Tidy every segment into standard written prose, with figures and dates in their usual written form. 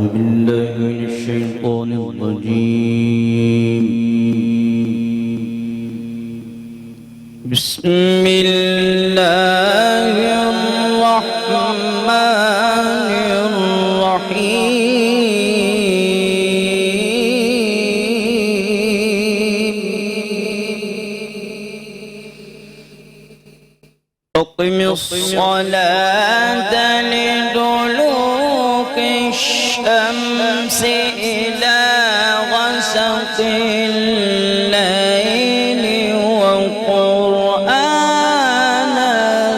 أعوذ بالله من الشيطان الرجيم. بسم الله الرحمن الرحيم. أقم الصلاة لدلوك الشمس إلى غسق الليل وقرآن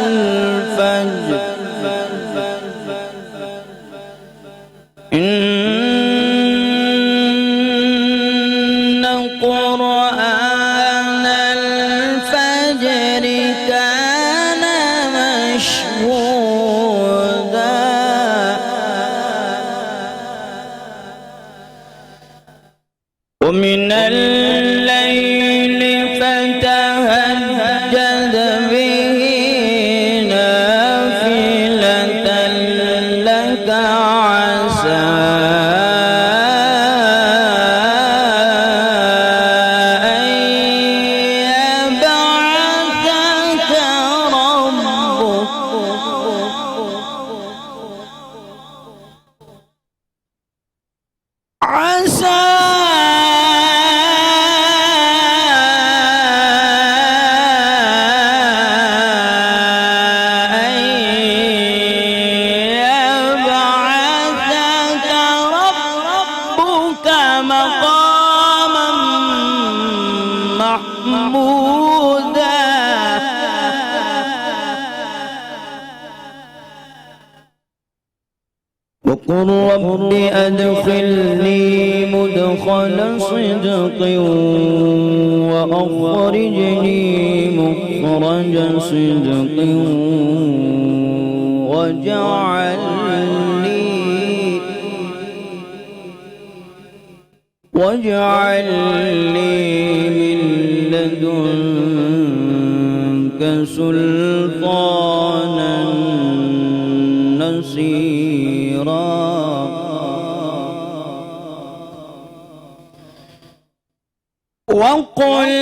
الفجر إن قرآن الفجر كان مشهودا ومن الليل فتهجد به نافلة لك عسى أن يبعثك ربك عسى مقاما محمودا وقل رب أدخلني مدخل صدق وأخرجني مخرج صدق واجعل لي من لدنك سلطانا نصيرا وقل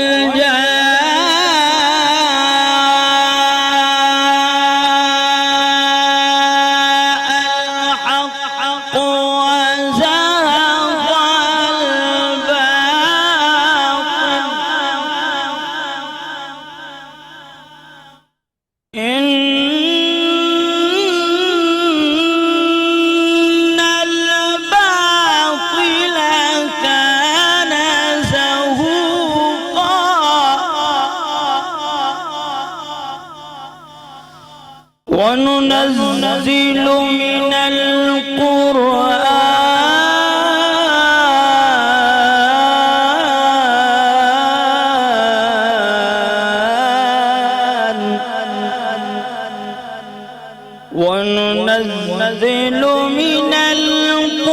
وننزل من القرآن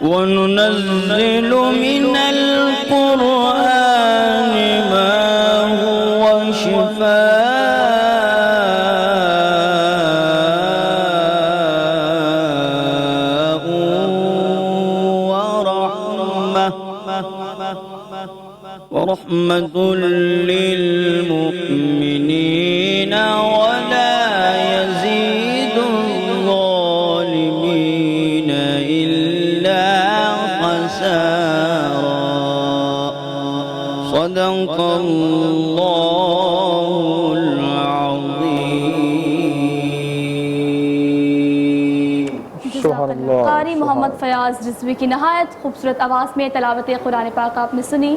وننزل من القرآن ما هو شفاء ورحمة للمؤمنين ولا يزيد الظالمين إلا خسارا. صدق الله العظيم. قاری محمد فیاض رضوی کی نہایت خوبصورت آواز میں تلاوت قرآن پاک آپ نے سنی.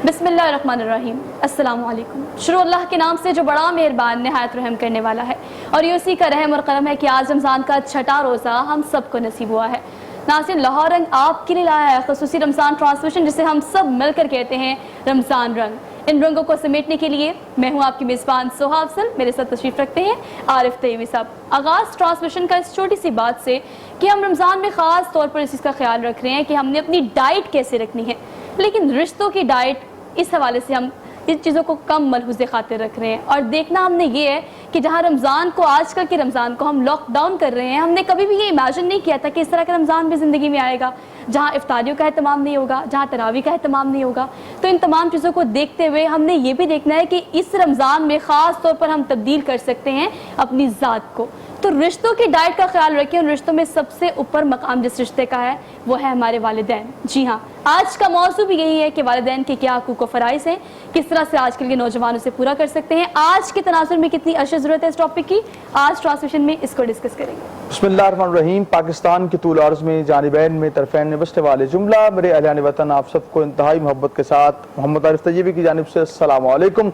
بسم اللہ الرحمن الرحیم. السلام علیکم. شروع اللہ کے نام سے جو بڑا مہربان نہایت رحم کرنے والا ہے، اور یہ اسی کا رحم اور کرم ہے کہ آج رمضان کا چھٹا روزہ ہم سب کو نصیب ہوا ہے. ناظرین، لاہور رنگ آپ کے لیے لایا ہے خصوصی رمضان ٹرانسمیشن، جسے ہم سب مل کر کہتے ہیں رمضان رنگ. ان رنگوں کو سمیٹنے کے لیے میں ہوں آپ کی میزبان سوہا افضل. میرے ساتھ تشریف رکھتے ہیں عارف طیبی صاحب. آغاز ٹرانسمیشن کا اس چھوٹی سی بات سے کہ ہم رمضان میں خاص طور پر اس چیز کا خیال رکھ رہے ہیں کہ ہم نے اپنی ڈائٹ کیسے رکھنی ہے، لیکن رشتوں کی ڈائٹ اس حوالے سے ہم ان چیزوں کو کم ملحوظ خاطر رکھ رہے ہیں. اور دیکھنا ہم نے یہ ہے کہ جہاں رمضان کو, آج کل کے رمضان کو ہم لاک ڈاؤن کر رہے ہیں, ہم نے کبھی بھی یہ امیجن نہیں کیا تھا کہ اس طرح کا رمضان بھی زندگی میں آئے گا جہاں افطاریوں کا اہتمام نہیں ہوگا, جہاں تراویح کا اہتمام نہیں ہوگا. تو ان تمام چیزوں کو دیکھتے ہوئے ہم نے یہ بھی دیکھنا ہے کہ اس رمضان میں خاص طور پر ہم تبدیل کر سکتے ہیں اپنی ذات کو. تو رشتوں کی ڈائٹ کا خیال رکھیں. ان رشتوں میں سب سے اوپر مقام جس رشتے کا ہے وہ ہے ہمارے والدین. جی ہاں, آج کا موضوع بھی یہی ہے کہ والدین کے کیا حقوق و فرائض ہیں, کس طرح سے آج کل کے نوجوان اسے پورا کر سکتے ہیں. آج کے تناظر میں کتنی اشد ضرورت ہے اس ٹاپک کی, آج ٹرانسمیشن میں اس کو ڈسکس کریں گے. بسم اللہ الرحمن الرحیم. پاکستان کے طول عرض میں جانبین میں طرفین میں بسنے والے جملہ میرے اہلِ وطن آپ سب کو انتہائی محبت کے ساتھ محمد عارف طیبی کی جانب سے السلام علیکم.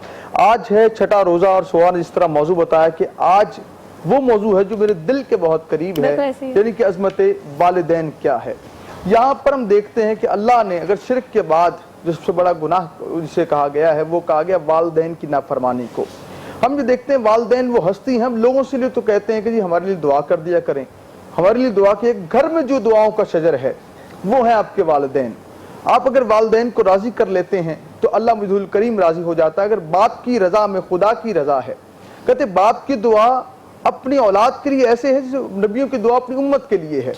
آج ہے چھٹا روزہ اور سوال نے جس طرح موضوع بتایا کہ آج وہ موضوع ہے جو میرے دل کے بہت قریب ہے, یعنی کہ عظمت والدین کیا ہے. یہاں پر ہم دیکھتے ہیں کہ اللہ نے اگر شرک کے بعد جو سب سے بڑا گناہ جسے کہا گیا ہے وہ کہا گیا والدین کی نافرمانی کو. ہم جو دیکھتے ہیں والدین وہ ہستی ہیں, ہم لوگوں سے لیے تو کہتے ہیں کہ جی ہمارے لیے دعا کر دیا کریں, ہمارے لیے دعا کی. ایک گھر میں جو دعاؤں کا شجر ہے وہ ہے آپ کے والدین. آپ اگر والدین کو راضی کر لیتے ہیں تو اللہ مجید الکریم راضی ہو جاتا ہے. اگر باپ کی رضا میں خدا کی رضا ہے, کہتے باپ کی دعا اپنی اولاد کے لیے ایسے ہے جیسے نبیوں کی دعا اپنی امت کے لیے ہے.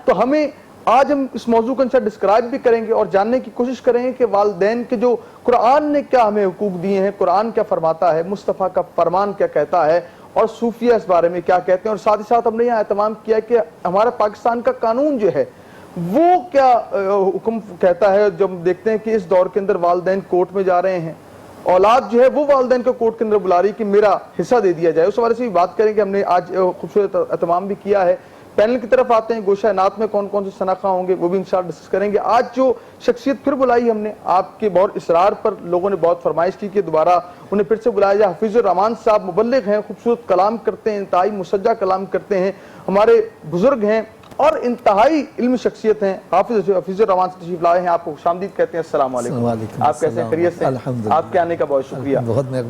تو ہمیں آج ہم اس موضوع کو انشاءاللہ ڈسکرائب بھی کریں گے اور جاننے کی کوشش کریں گے کہ والدین کے جو قرآن نے کیا ہمیں حقوق دیے ہیں, قرآن کیا فرماتا ہے, مصطفیٰ کا فرمان کیا کہتا ہے اور صوفیہ اس بارے میں کیا کہتے ہیں. اور ساتھ ہی ساتھ ہم نے یہاں اہتمام کیا کہ ہمارا پاکستان کا قانون جو ہے وہ کیا حکم کہتا ہے. جب دیکھتے ہیں کہ اس دور کے اندر والدین کورٹ میں جا رہے ہیں, اولاد جو ہے وہ والدین کو کورٹ کے اندر بلا رہی کہ میرا حصہ دے دیا جائے, اس حوالے سے بھی بات کریں کہ ہم نے آج خوبصورت اہتمام بھی کیا ہے. پینل کی طرف آتے ہیں, گوشہ نعت میں کون کون سے شناخہ ہوں گے وہ بھی انشاءاللہ ڈسکس کریں گے. آج جو شخصیت پھر بلائی ہم نے, آپ کے بہت اصرار پر لوگوں نے بہت فرمائش کی کہ دوبارہ انہیں پھر سے بلایا جائے. حفیظ الرحمان صاحب مبلغ ہیں, خوبصورت کلام کرتے ہیں, انتہائی مسجع کلام کرتے ہیں, ہمارے بزرگ ہیں اور انتہائی علم شخصیت ہیں. حفیظ الرحمان سے تشریف لائے ہیں, آپ کو خوش آمدید کہتے ہیں. السلام علیکم. آپ کیسے ہیں, خیریت سے؟ آپ کے آنے کا بہت شکریہ.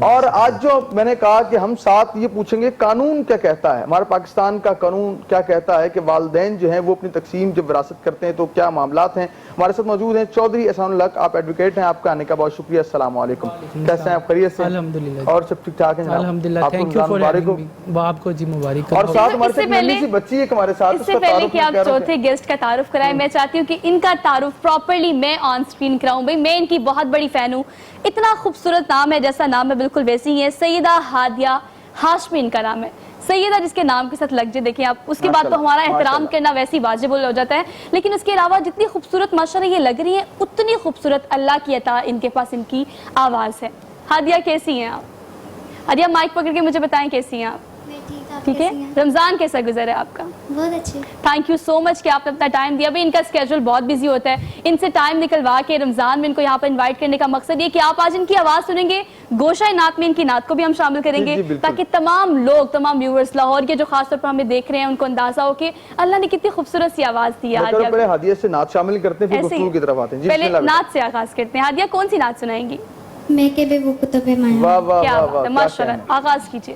اور آج جو میں نے کہا کہ ہم ساتھ یہ پوچھیں گے قانون کیا کہتا ہے, ہمارے پاکستان کا قانون کیا کہتا ہے کہ والدین جو ہیں وہ اپنی تقسیم جب وراثت کرتے ہیں تو کیا معاملات ہیں. ہمارے ساتھ موجود ہیں چودھری احسان الحق, آپ ایڈوکیٹ ہیں, آپ کا آنے کا بہت شکریہ. السلام علیکم. کیسے ہیں آپ, خیریت سے؟ الحمدللہ. اور سب ٹھیک ٹھاک ہیں جناب؟ الحمدللہ. Thank you for having me. آپ کو جی مبارک. اور ساتھ ہمارے ساتھ ننھی سی بچی ہے ہمارے ساتھ, اس سے پہلے کہ آپ چوتھے گیسٹ کا تعارف کرائیں, میں چاہتی ہوں کہ ان کا تعارف پراپرلی میں آن سکرین کراؤں. بھائی میں ان کی بہت بڑی فین ہوں, اتنا خوبصورت نام ہے, جیسا نام ہے بالکل ویسی ہی ہے. سیدہ ہادیہ ہاشمی ان کا نام ہے. سیدہ جس کے نام کے ساتھ لگ جائے, دیکھیں آپ, اس کے بعد تو ہمارا احترام کرنا ویسی واجب ہو جاتا ہے. لیکن اس کے علاوہ جتنی خوبصورت ماشاءاللہ یہ لگ رہی ہیں, اتنی خوبصورت اللہ کی عطا ان کے پاس ان کی آواز ہے. ہادیہ کیسی ہیں آپ؟ ہادیہ مائک پکڑ کے مجھے بتائیں کیسی ہیں آپ؟ ٹھیک ہے. رمضان کیسا گزر ہے آپ کا؟ بہت اچھے. تھینک یو سو مچ کہ آپ نے اپنا ٹائم دیا. بھائی ان کا اسکیجول بہت بزی ہوتا ہے, ان سے ٹائم نکلوا کے رمضان میں ان کو یہاں پر انوائٹ کرنے کا مقصد یہ کہ آپ آج ان کی آواز سنیں گے. گوشہ نعت میں ان کی نعت کو بھی ہم شامل کریں گے تاکہ تمام لوگ, تمام ویورز لاہور کے جو خاص طور پر ہمیں دیکھ رہے ہیں ان کو اندازہ ہو کہ اللہ نے کتنی خوبصورت سی آواز دی ہے. پہلے ہادیہ سے نعت شامل کرتے ہیں, پھر گفتگو کی طرف آتے ہیں. پہلے نعت سے آغاز کرتے ہیں. ہادیہ کون سی نعت سنائیں گی؟ میں کہ بے وہ کتب مایا. واہ واہ کیا واہ بات ہے, ماشاءاللہ. آغاز کیجئے.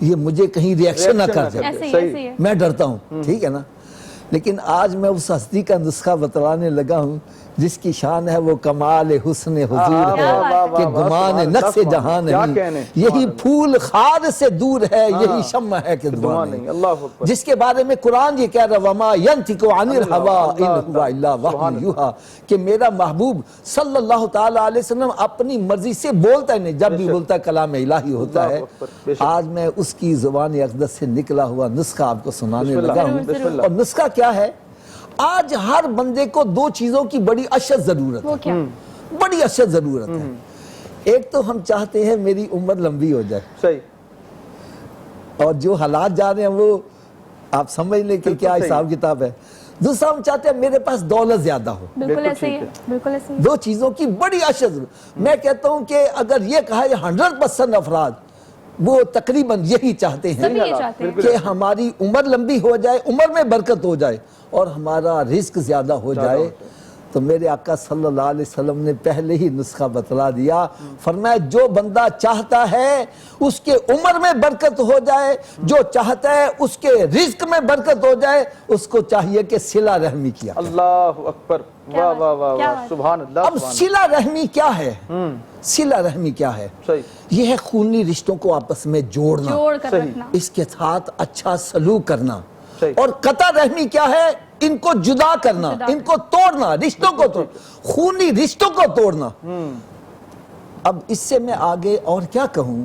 یہ مجھے کہیں ریئیکشن نہ کر جائے، ایسے ہی ہے میں ڈرتا ہوں، ٹھیک ہے نا. لیکن آج میں اس ہستی کا نسخہ بتلانے لگا ہوں جس کی شان ہے وہ کمال حسن حضور ہے کہ گمان نقص جہاں نہیں، یہی پھول خار سے دور ہے، یہی شمع ہے کہ دعا نہیں، جس کے بارے میں قرآن یہ کہہ رہا وَمَا يَنْتِقُ عَنِ الْهَوَىٰ إِنْ هُوَ إِلَّا وَحْيٌ يُوحَىٰ کہ میرا محبوب صلی اللہ تعالیٰ علیہ وسلم اپنی مرضی سے بولتا ہے نہیں، جب بھی بولتا ہے کلام الہی ہوتا ہے. آج میں اس کی زبان اقدس سے نکلا ہوا نسخہ آپ کو سنانے لگا ہوں. اور نسخہ کیا ہے؟ آج ہر بندے کو دو چیزوں کی بڑی اشد ضرورت ہے، بڑی اشد ضرورت ہے. ایک تو ہم چاہتے ہیں میری عمر لمبی ہو جائے، صحیح، اور جو حالات جا رہے ہیں وہ آپ سمجھ لیں کہ کیا حساب کتاب ہے. دوسرا ہم چاہتے ہیں میرے پاس دولت زیادہ ہو. بالکل ایسے ہی ہے، بالکل ایسے ہی. دو چیزوں کی بڑی اشد ضرورت. میں کہتا ہوں کہ اگر یہ کہا ہے 100% افراد وہ تقریباً یہی چاہتے ہیں کہ ہماری عمر لمبی ہو جائے، عمر میں برکت ہو جائے اور ہمارا رزق زیادہ ہو جائے. تو میرے آقا صلی اللہ علیہ وسلم نے پہلے ہی نسخہ بتلا دیا، فرمایا جو بندہ چاہتا ہے اس کے عمر میں برکت ہو جائے، جو چاہتا ہے اس کے رزق میں برکت ہو جائے، اس کو چاہیے کہ صلہ رحمی کیا. اللہ اکبر، واہ واہ واہ، سبحان اللہ. اب صلہ رحمی کیا ہے؟ صلہ رحمی کیا ہے؟ یہ ہے خونی رشتوں کو آپس میں جوڑنا، اس کے ساتھ اچھا سلوک کرنا. اور قطع رحمی کیا ہے؟ ان کو جدا کرنا، ان کو توڑنا، رشتوں کو توڑنا، خونی رشتوں کو توڑنا. اب اس سے میں آگے اور کیا کہوں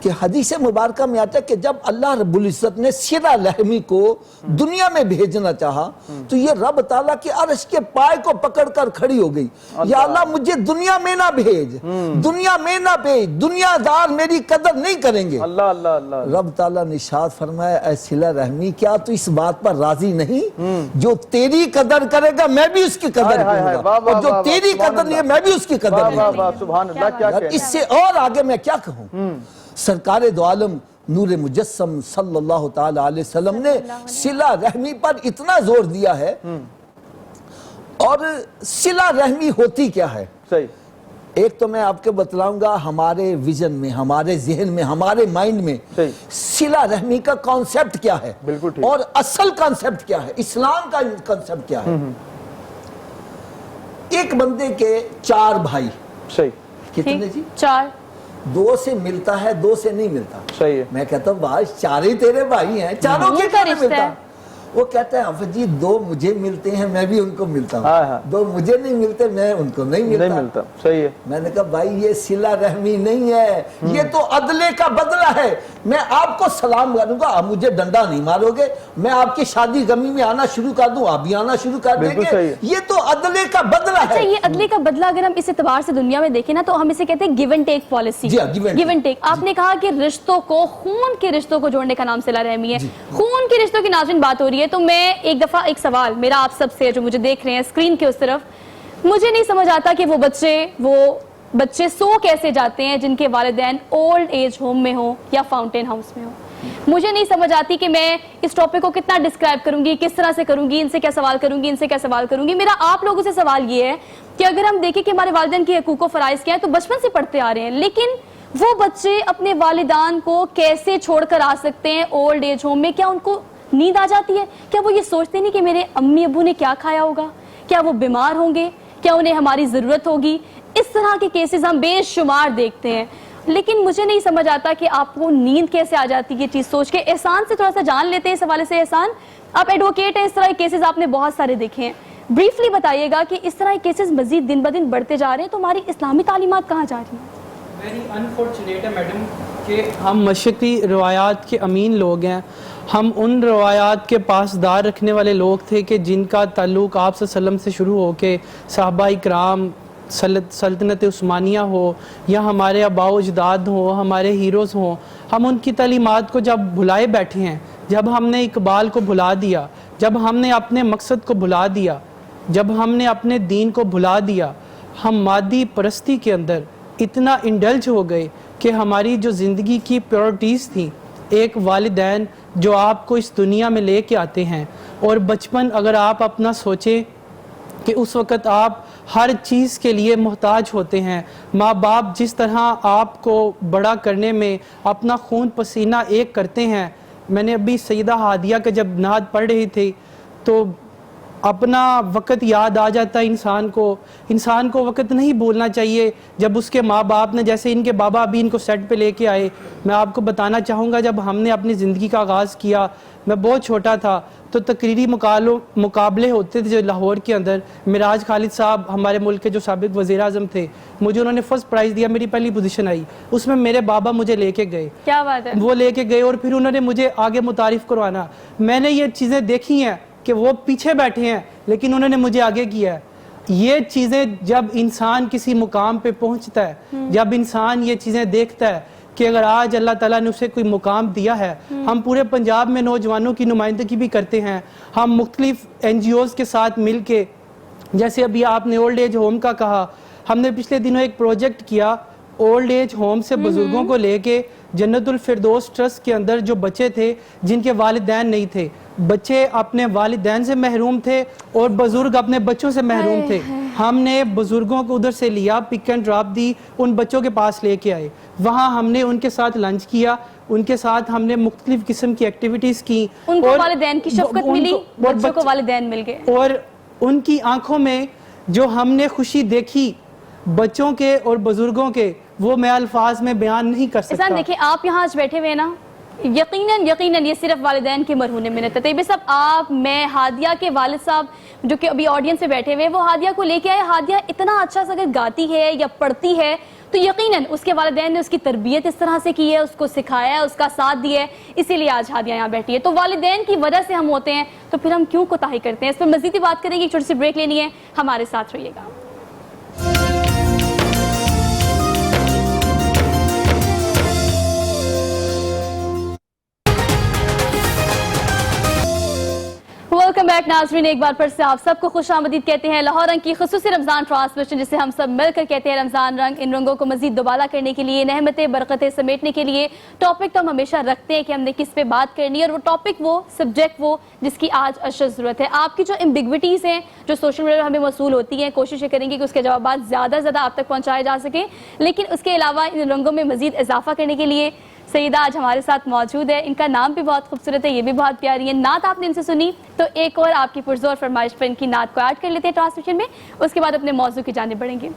کہ حدیث مبارکہ میں آتا ہے کہ جب اللہ رب العزت نے صلہ رحمی کو دنیا میں بھیجنا چاہا تو یہ رب تعالیٰ کے عرش کے پائے کو پکڑ کر کھڑی ہو گئی، یا اللہ مجھے دنیا میں نہ بھیج، دنیا میں نہ بھیج، دنیا دار میری قدر نہیں کریں گے. اللہ اللہ اللہ. رب تعالیٰ نے ارشاد فرمایا اے صلہ رحمی کیا تو اس بات پر راضی نہیں جو تیری قدر کرے گا میں بھی اس کی قدر کروں گا، اور جو تیری قدر نہیں ہے میں بھی اس کی قدر کروں گا. اس سے اور آگے میں کیا کہوں؟ سرکار دو عالم نور مجسم صلی اللہ تعالی علیہ وسلم نے صلہ رحمی پر اتنا زور دیا ہے. اور صلہ رحمی ہوتی کیا ہے؟ ایک تو میں آپ کے بتلاؤں گا ہمارے ویژن میں، ہمارے ذہن میں، ہمارے مائنڈ میں صلہ رحمی کا کانسیپٹ کیا ہے اور اصل کانسیپٹ کیا ہے، اسلام کا کانسیپٹ کیا ہے. ایک بندے کے 4 بھائی، کتنے جی؟ 4. 2 سے ملتا ہے، 2 سے نہیں ملتا. صحیح ہے. میں کہتا ہوں بھائی 4 ہی تیرے بھائی ہیں، چاروں کے کیا نہیں ملتا؟ وہ کہتا ہے حافظ جی 2 مجھے ملتے ہیں میں بھی ان کو ملتا ہوں، 2 مجھے نہیں ملتے میں ان کو نہیں ملتا. صحیح ہے. میں نے کہا بھائی یہ صلہ رحمی نہیں ہے، یہ تو عدلے کا بدلہ ہے. میں آپ کو سلام کروں گا، آپ مجھے ڈنڈا نہیں مارو گے، میں آپ کی شادی غمی میں آنا شروع کر دوں آپ بھی آنا شروع کر دیں گے، یہ تو عدلے کا بدلہ ہے. یہ عدلے کا بدلہ اگر ہم اس اعتبار سے دنیا میں دیکھیں نا تو ہم اسے کہتے ہیں give and take policy. Give and take. آپ نے کہا کہ رشتوں کو، خون کے رشتوں کو جوڑنے کا نام صلہ رحمی ہے. خون کے رشتوں کی ناظرین بات ہو رہی ہے تو میں ایک دفعہ ایک سوال میرا آپ سب سے جو مجھے دیکھ رہے ہیں اسکرین کے اس طرف، مجھے نہیں سمجھ آتا کہ وہ بچے سو کیسے جاتے ہیں جن کے والدین اولڈ ایج ہوم میں ہوں یا فاؤنٹین ہاؤس میں ہوں. مجھے نہیں سمجھ آتی کہ میں اس ٹاپک کو کتنا ڈسکرائب کروں گی، کس طرح سے کروں گی، ان سے کیا سوال کروں گی، ان سے کیا سوال کروں گی. میرا آپ لوگوں سے سوال یہ ہے کہ اگر ہم دیکھیں کہ ہمارے والدین کے حقوق و فرائض کیا ہیں تو بچپن سے پڑھتے آ رہے ہیں، لیکن وہ بچے اپنے والدان کو کیسے چھوڑ کر آ سکتے ہیں اولڈ ایج ہوم میں؟ کیا ان کو نیند آ جاتی ہے؟ کیا وہ یہ سوچتے نہیں کہ میرے امی ابو نے کیا کھایا ہوگا؟ کیا وہ بیمار ہوں گے؟ کیا انہیں ہماری ضرورت ہوگی؟ اس طرح کے کیسز ہم بے شمار دیکھتے ہیں، لیکن مجھے نہیں سمجھ آتا کہ آپ کو نیند کیسے آ جاتی ہے یہ چیز سوچ کے. احسان سے تھوڑا سا جان لیتے ہیں اس حوالے سے. احسان آپ ایڈوکیٹ ہیں، اس طرح کے کیسز آپ نے بہت سارے دیکھے ہیں، بریفلی بتائیے گا کہ اس طرح کے کیسز مزید دن بدن بڑھتے جا رہے ہیں تو ہماری اسلامی تعلیمات کہاں جا رہی ہیں؟ ویری انفارچونیٹ ہے میڈم کہ ہم مشرقی روایات کے امین لوگ ہیں. ہم ان روایات کے پاسدار رکھنے والے لوگ تھے کہ جن کا تعلق آپ صلی اللہ علیہ وسلم سے شروع ہو کے صحابہ اکرام، سلطنت عثمانیہ ہو یا ہمارے آباء و اجداد ہوں، ہمارے ہیروز ہوں، ہم ان کی تعلیمات کو جب بھلائے بیٹھے ہیں، جب ہم نے اقبال کو بھلا دیا، جب ہم نے اپنے مقصد کو بھلا دیا، جب ہم نے اپنے دین کو بھلا دیا، ہم مادی پرستی کے اندر اتنا انڈلج ہو گئے کہ ہماری جو زندگی کی پریورٹیز تھیں، ایک والدین جو آپ کو اس دنیا میں لے کے آتے ہیں، اور بچپن اگر آپ اپنا سوچیں کہ اس وقت آپ ہر چیز کے لیے محتاج ہوتے ہیں. ماں باپ جس طرح آپ کو بڑا کرنے میں اپنا خون پسینہ ایک کرتے ہیں. میں نے ابھی سیدہ ہادیہ کا جب نعت پڑھ رہی تھی تو اپنا وقت یاد آ جاتا ہے انسان کو وقت نہیں بھولنا چاہیے جب اس کے ماں باپ نے, جیسے ان کے بابا ابھی ان کو سیٹ پہ لے کے آئے. میں آپ کو بتانا چاہوں گا جب ہم نے اپنی زندگی کا آغاز کیا, میں بہت چھوٹا تھا, تو تقریری مقابلے ہوتے تھے جو لاہور کے اندر. معراج خالد صاحب ہمارے ملک کے جو سابق وزیر اعظم تھے, مجھے انہوں نے فرسٹ پرائز دیا, میری پہلی پوزیشن آئی, اس میں میرے بابا مجھے لے کے گئے. کیا بات ہے. وہ لے کے گئے اور پھر انہوں نے مجھے آگے متعارف کروانا. میں نے یہ چیزیں دیکھی ہیں کہ وہ پیچھے بیٹھے ہیں لیکن انہوں نے مجھے آگے کیا ہے. یہ چیزیں جب انسان کسی مقام پہ پہنچتا ہے, جب انسان یہ چیزیں دیکھتا ہے کہ اگر آج اللہ تعالیٰ نے اسے کوئی مقام دیا ہے. ہم پورے پنجاب میں نوجوانوں کی نمائندگی بھی کرتے ہیں. ہم مختلف NGOs کے ساتھ مل کے, جیسے ابھی آپ نے اولڈ ایج ہوم کا کہا, ہم نے پچھلے دنوں ایک پروجیکٹ کیا اولڈ ایج ہوم سے بزرگوں کو لے کے جنت الفردوس ٹرسٹ کے اندر جو بچے تھے جن کے والدین نہیں تھے, بچے اپنے والدین سے محروم تھے اور بزرگ اپنے بچوں سے محروم تھے. ہم نے بزرگوں کو ادھر سے لیا, پک اینڈ ڈراپ دی, ان بچوں کے پاس لے کے آئے. وہاں ہم نے ان کے ساتھ لنچ کیا, ان کے ساتھ ہم نے مختلف قسم کی ایکٹیویٹیز کی. ان کو والدین کی شفقت ملی, بچوں کو والدین مل گئے, اور ان کی آنکھوں میں جو ہم نے خوشی دیکھی بچوں کے اور بزرگوں کے, وہ میں الفاظ میں بیان نہیں کر سکتا. احسان دیکھیں آپ یہاں آج بیٹھے ہوئے نا, یقیناً یہ صرف والدین کے مرہون منت ہے. طیبہ صاحب, آپ, میں, ہادیہ کے والد صاحب جو کہ ابھی آڈینس میں بیٹھے ہوئے, وہ ہادیہ کو لے کے آئے. ہادیہ اتنا اچھا سا اگر گاتی ہے یا پڑھتی ہے تو یقیناً اس کے والدین نے اس کی تربیت اس طرح سے کی ہے, اس کو سکھایا ہے, اس کا ساتھ دیا ہے, اسی لیے آج ہادیہ یہاں بیٹھی ہے. تو والدین کی وجہ سے ہم ہوتے ہیں, تو پھر ہم کیوں کوتاہی کرتے ہیں؟ اس پر مزید ہی بات کریں گے, ایک چھوٹی سی بریک لینی ہے, ہمارے ساتھ رہیے گا. ویلکم بیک ناظرین, ایک بار پھر سے آپ سب کو خوش آمدید کہتے ہیں. لاہور رنگ کی خصوصی رمضان ٹرانسمیشن جسے ہم سب مل کر کہتے ہیں رمضان رنگ, ان رنگوں کو مزید دوبالا کرنے کے لیے, نعمتیں برکتیں سمیٹنے کے لیے ٹاپک تو ہم ہمیشہ رکھتے ہیں کہ ہم نے کس پہ بات کرنی ہے, اور وہ ٹاپک, وہ سبجیکٹ, وہ جس کی آج اشد ضرورت ہے. آپ کی جو امبیگوٹیز ہیں جو سوشل میڈیا پر ہمیں موصول ہوتی ہیں, کوشش کریں گے کہ اس کے جوابات زیادہ سے زیادہ آپ تک پہنچائے جا سکیں. لیکن اس کے علاوہ ان رنگوں میں مزید اضافہ کرنے کے لیے سیدہ آج ہمارے ساتھ موجود ہے. ان کا نام بھی بہت خوبصورت ہے, یہ بھی بہت پیاری ہے. نعت آپ نے ان سے سنی تو ایک اور آپ کی پرزور فرمائش پر ان کی نعت کو ایڈ کر لیتے ہیں ٹرانسمیشن میں, اس کے بعد اپنے موضوع کی جانب بڑھیں گے.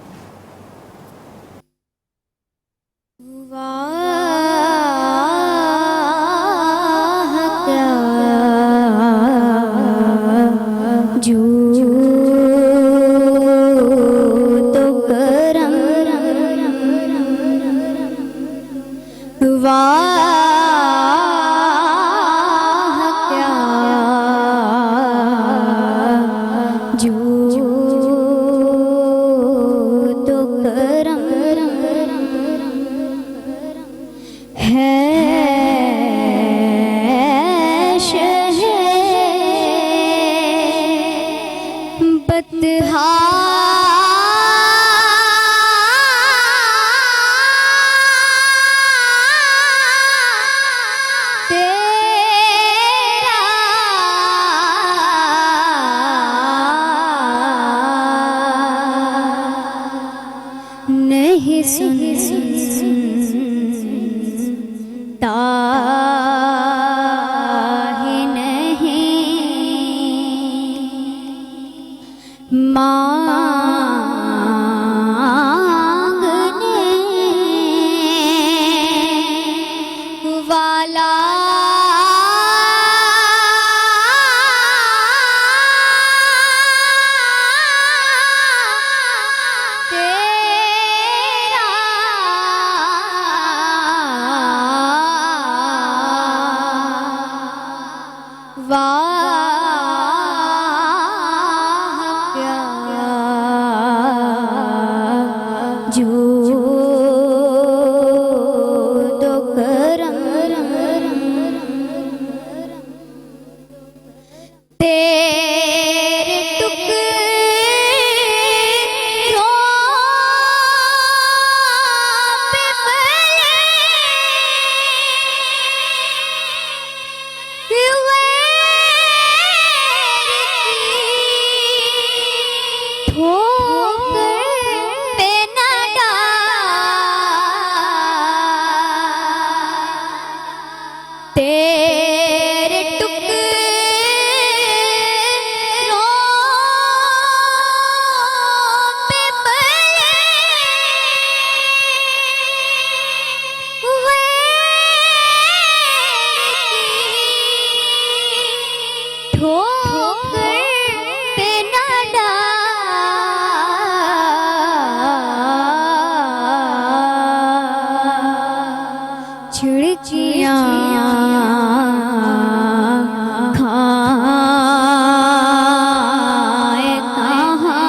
کھائے کہاں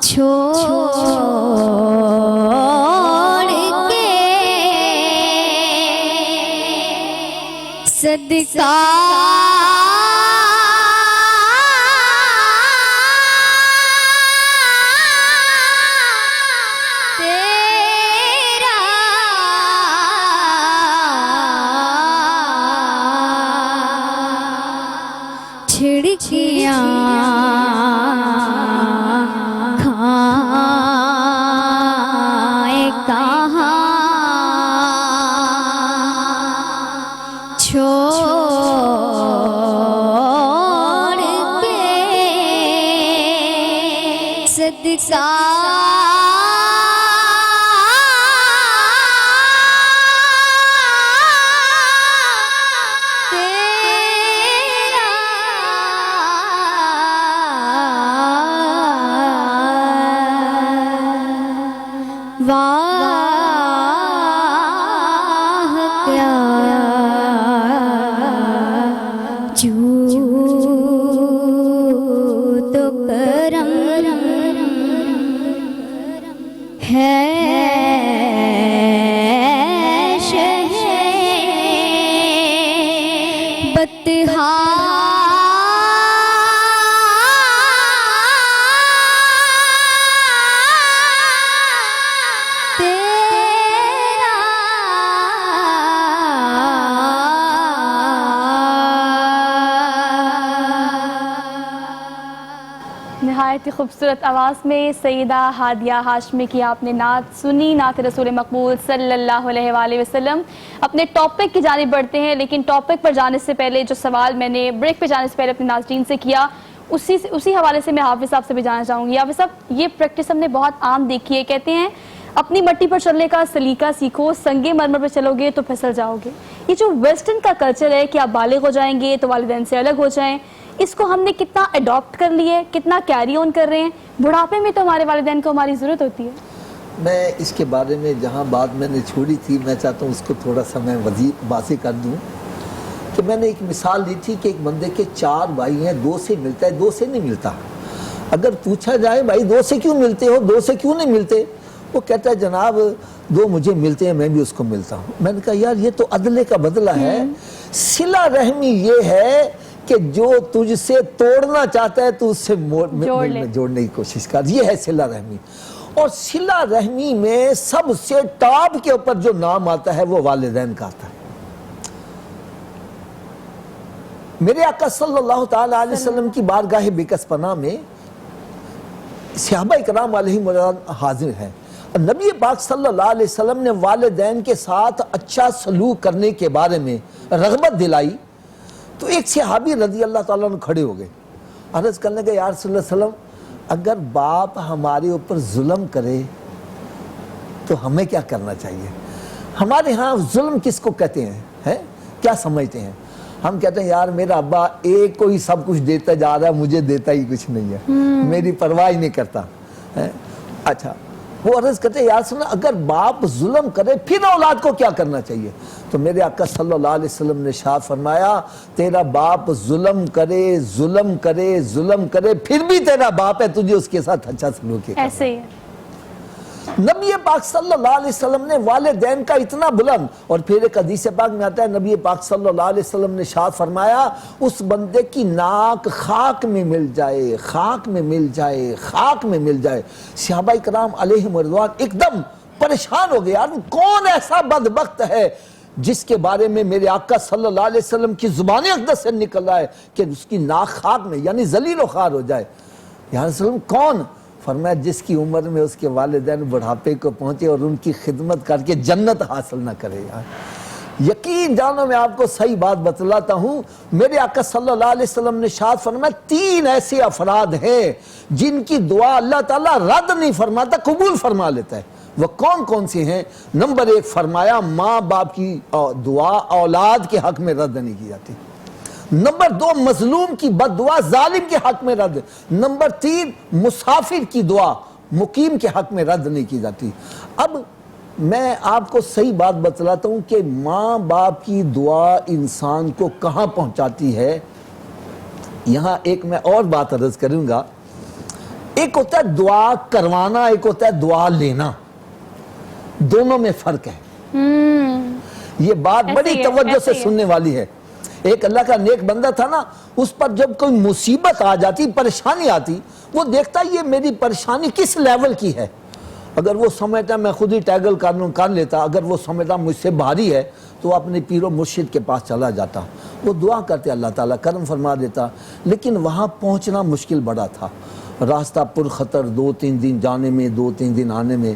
چھوڑ کے صدقہ کھڑکیاں کھائے کہاں چھوڑ کے صدقہ واہ کیا جود و کرم ہے شہ بطحا نہایت ہی خوبصورت آواز میں سیدہ ہادیہ ہاشمی کی آپ نے نعت سنی، نعت رسول مقبول صلی اللہ علیہ وآلہ وسلم۔ اپنے ٹاپک کی جانب بڑھتے ہیں، لیکن ٹاپک پر جانے سے پہلے جو سوال میں نے بریک پہ جانے سے پہلے اپنے ناظرین سے کیا، اسی حوالے سے میں حافظ صاحب سے بھی جاننا چاہوں گی۔ حافظ صاحب، یہ پریکٹس ہم نے بہت عام دیکھی ہے، کہتے ہیں اپنی مٹی پر چلنے کا سلیقہ سیکھو، سنگ مرمر پر چلو گے تو پھسل جاؤ گے۔ یہ جو ویسٹرن کا کلچر ہے کہ آپ بالغ ہو جائیں گے تو والدین سے الگ ہو جائیں، اس کو ہم نے کتنا اڈاپٹ کر لیے، کتنا کیری آن کر رہے ہیں؟ بڑھاپے میں تو ہمارے والدین کو ہماری ضرورت ہوتی ہے۔ میں اس کے بارے میں جہاں بات میں نے چھوڑی تھی، میں چاہتا ہوں اس کو تھوڑا سا میں واضح کر دوں کہ میں نے ایک مثال دی تھی کہ ایک بندے کے 4 بھائی ہیں، 2 سے ملتا ہے، 2 سے نہیں ملتا۔ اگر پوچھا جائے بھائی 2 سے کیوں ملتے ہو، 2 سے کیوں نہیں ملتے، وہ کہتا ہے جناب 2 مجھے ملتے ہیں، میں بھی اس کو ملتا ہوں۔ میں نے کہا یار یہ تو عدلے کا بدلہ ہے، صلہ رحمی یہ ہے کہ جو تجھ سے توڑنا چاہتا ہے تو اس سے جوڑنے کی کوشش کر، یہ ہے صلہ رحمی۔ اور صلہ رحمی میں سب سے ٹاپ کے اوپر جو نام آتا ہے وہ والدین کا آتا ہے۔ میرے آقا صلی اللہ تعالیٰ علیہ وسلم کی بارگاہ بکس پناہ میں صحابہ اکرام علیہ مراد حاضر ہیں۔ نبی پاک صلی اللہ علیہ وسلم نے والدین کے ساتھ اچھا سلوک کرنے کے بارے میں رغبت دلائی تو ایک صحابی رضی اللہ تعالیٰ عنہ کھڑے ہو گئے، عرض کرنے لگے یا رسول اللہ صلی اللہ علیہ وسلم اگر باپ ہمارے اوپر ظلم کرے تو ہمیں کیا کرنا چاہیے؟ ہمارے ہاں ظلم کس کو کہتے ہیں؟ کیا سمجھتے ہیں؟ ہم کہتے ہیں یار میرا ابا ایک کو ہی سب کچھ دیتا جا رہا ہے، مجھے دیتا ہی کچھ نہیں ہے، میری پرواہ ہی نہیں کرتا۔ اچھا وہ عرض کرتے ہیں یا رسول اللہ اگر باپ ظلم کرے پھر اولاد کو کیا کرنا چاہیے؟ تو میرے آقا صلی اللہ علیہ وسلم نے ارشاد فرمایا تیرا باپ ظلم کرے ظلم کرے ظلم کرے پھر بھی تیرا باپ ہے، تجھے اس کے ساتھ اچھا سلوک کرنا۔ ایسے ہی ہے۔ نبی پاک صلی اللہ علیہ وسلم نے والدین کا اتنا بلند، اور پھر ایک حدیث پاک میں آتا ہے نبی پاک صلی اللہ علیہ وسلم نے ارشاد فرمایا اس بندے کی ناک خاک میں مل جائے، خاک میں مل جائے، خاک میں مل جائے۔ صحابہ کرام علیہم رضوان ایک دم پریشان ہو گئے، یار کون ایسا بدبخت ہے جس کے بارے میں میرے آقا صلی اللہ علیہ وسلم کی زبان اقدس سے نکل رہا ہے کہ اس کی ناک خاک میں یعنی ذلیل و خوار ہو جائے۔ یا رسول اللہ کون؟ فرمایا جس کی عمر میں اس کے والدین بڑھاپے کو پہنچے اور ان کی خدمت کر کے جنت حاصل نہ کرے۔ یقین جانو میں آپ کو صحیح بات بتلاتا ہوں، میرے آقا صلی اللہ علیہ وسلم نے ارشاد فرمایا 3 ایسے افراد ہیں جن کی دعا اللہ تعالیٰ رد نہیں فرماتا، قبول فرما لیتا ہے۔ وہ کون کون سے ہیں؟ نمبر 1 فرمایا ماں باپ کی دعا اولاد کے حق میں رد نہیں کی جاتی۔ نمبر 2 مظلوم کی بد دعا ظالم کے حق میں رد۔ نمبر 3 مسافر کی دعا مقیم کے حق میں رد نہیں کی جاتی۔ اب میں آپ کو صحیح بات بتلاتا ہوں کہ ماں باپ کی دعا انسان کو کہاں پہنچاتی ہے. یہاں ایک میں اور بات عرض کروں گا. ایک ہوتا ہے دعا کروانا, ایک ہوتا ہے دعا لینا, دونوں میں فرق ہے. یہ بات بڑی توجہ سے سننے والی ہے. ایک اللہ کا نیک بندہ تھا نا, اس پر جب کوئی مصیبت آ جاتی, پریشانی آتی, وہ دیکھتا یہ میری پریشانی کس لیول کی ہے. اگر وہ سمجھتا میں خود ہی ٹیگل کر لیتا, اگر وہ سمجھتا مجھ سے بھاری ہے, تو وہ اپنے پیر و مرشد کے پاس چلا جاتا. وہ دعا کرتے, اللہ تعالیٰ کرم فرما دیتا. لیکن وہاں پہنچنا مشکل بڑا تھا, راستہ پر خطر, 2-3 دن جانے میں, 2-3 دن آنے میں.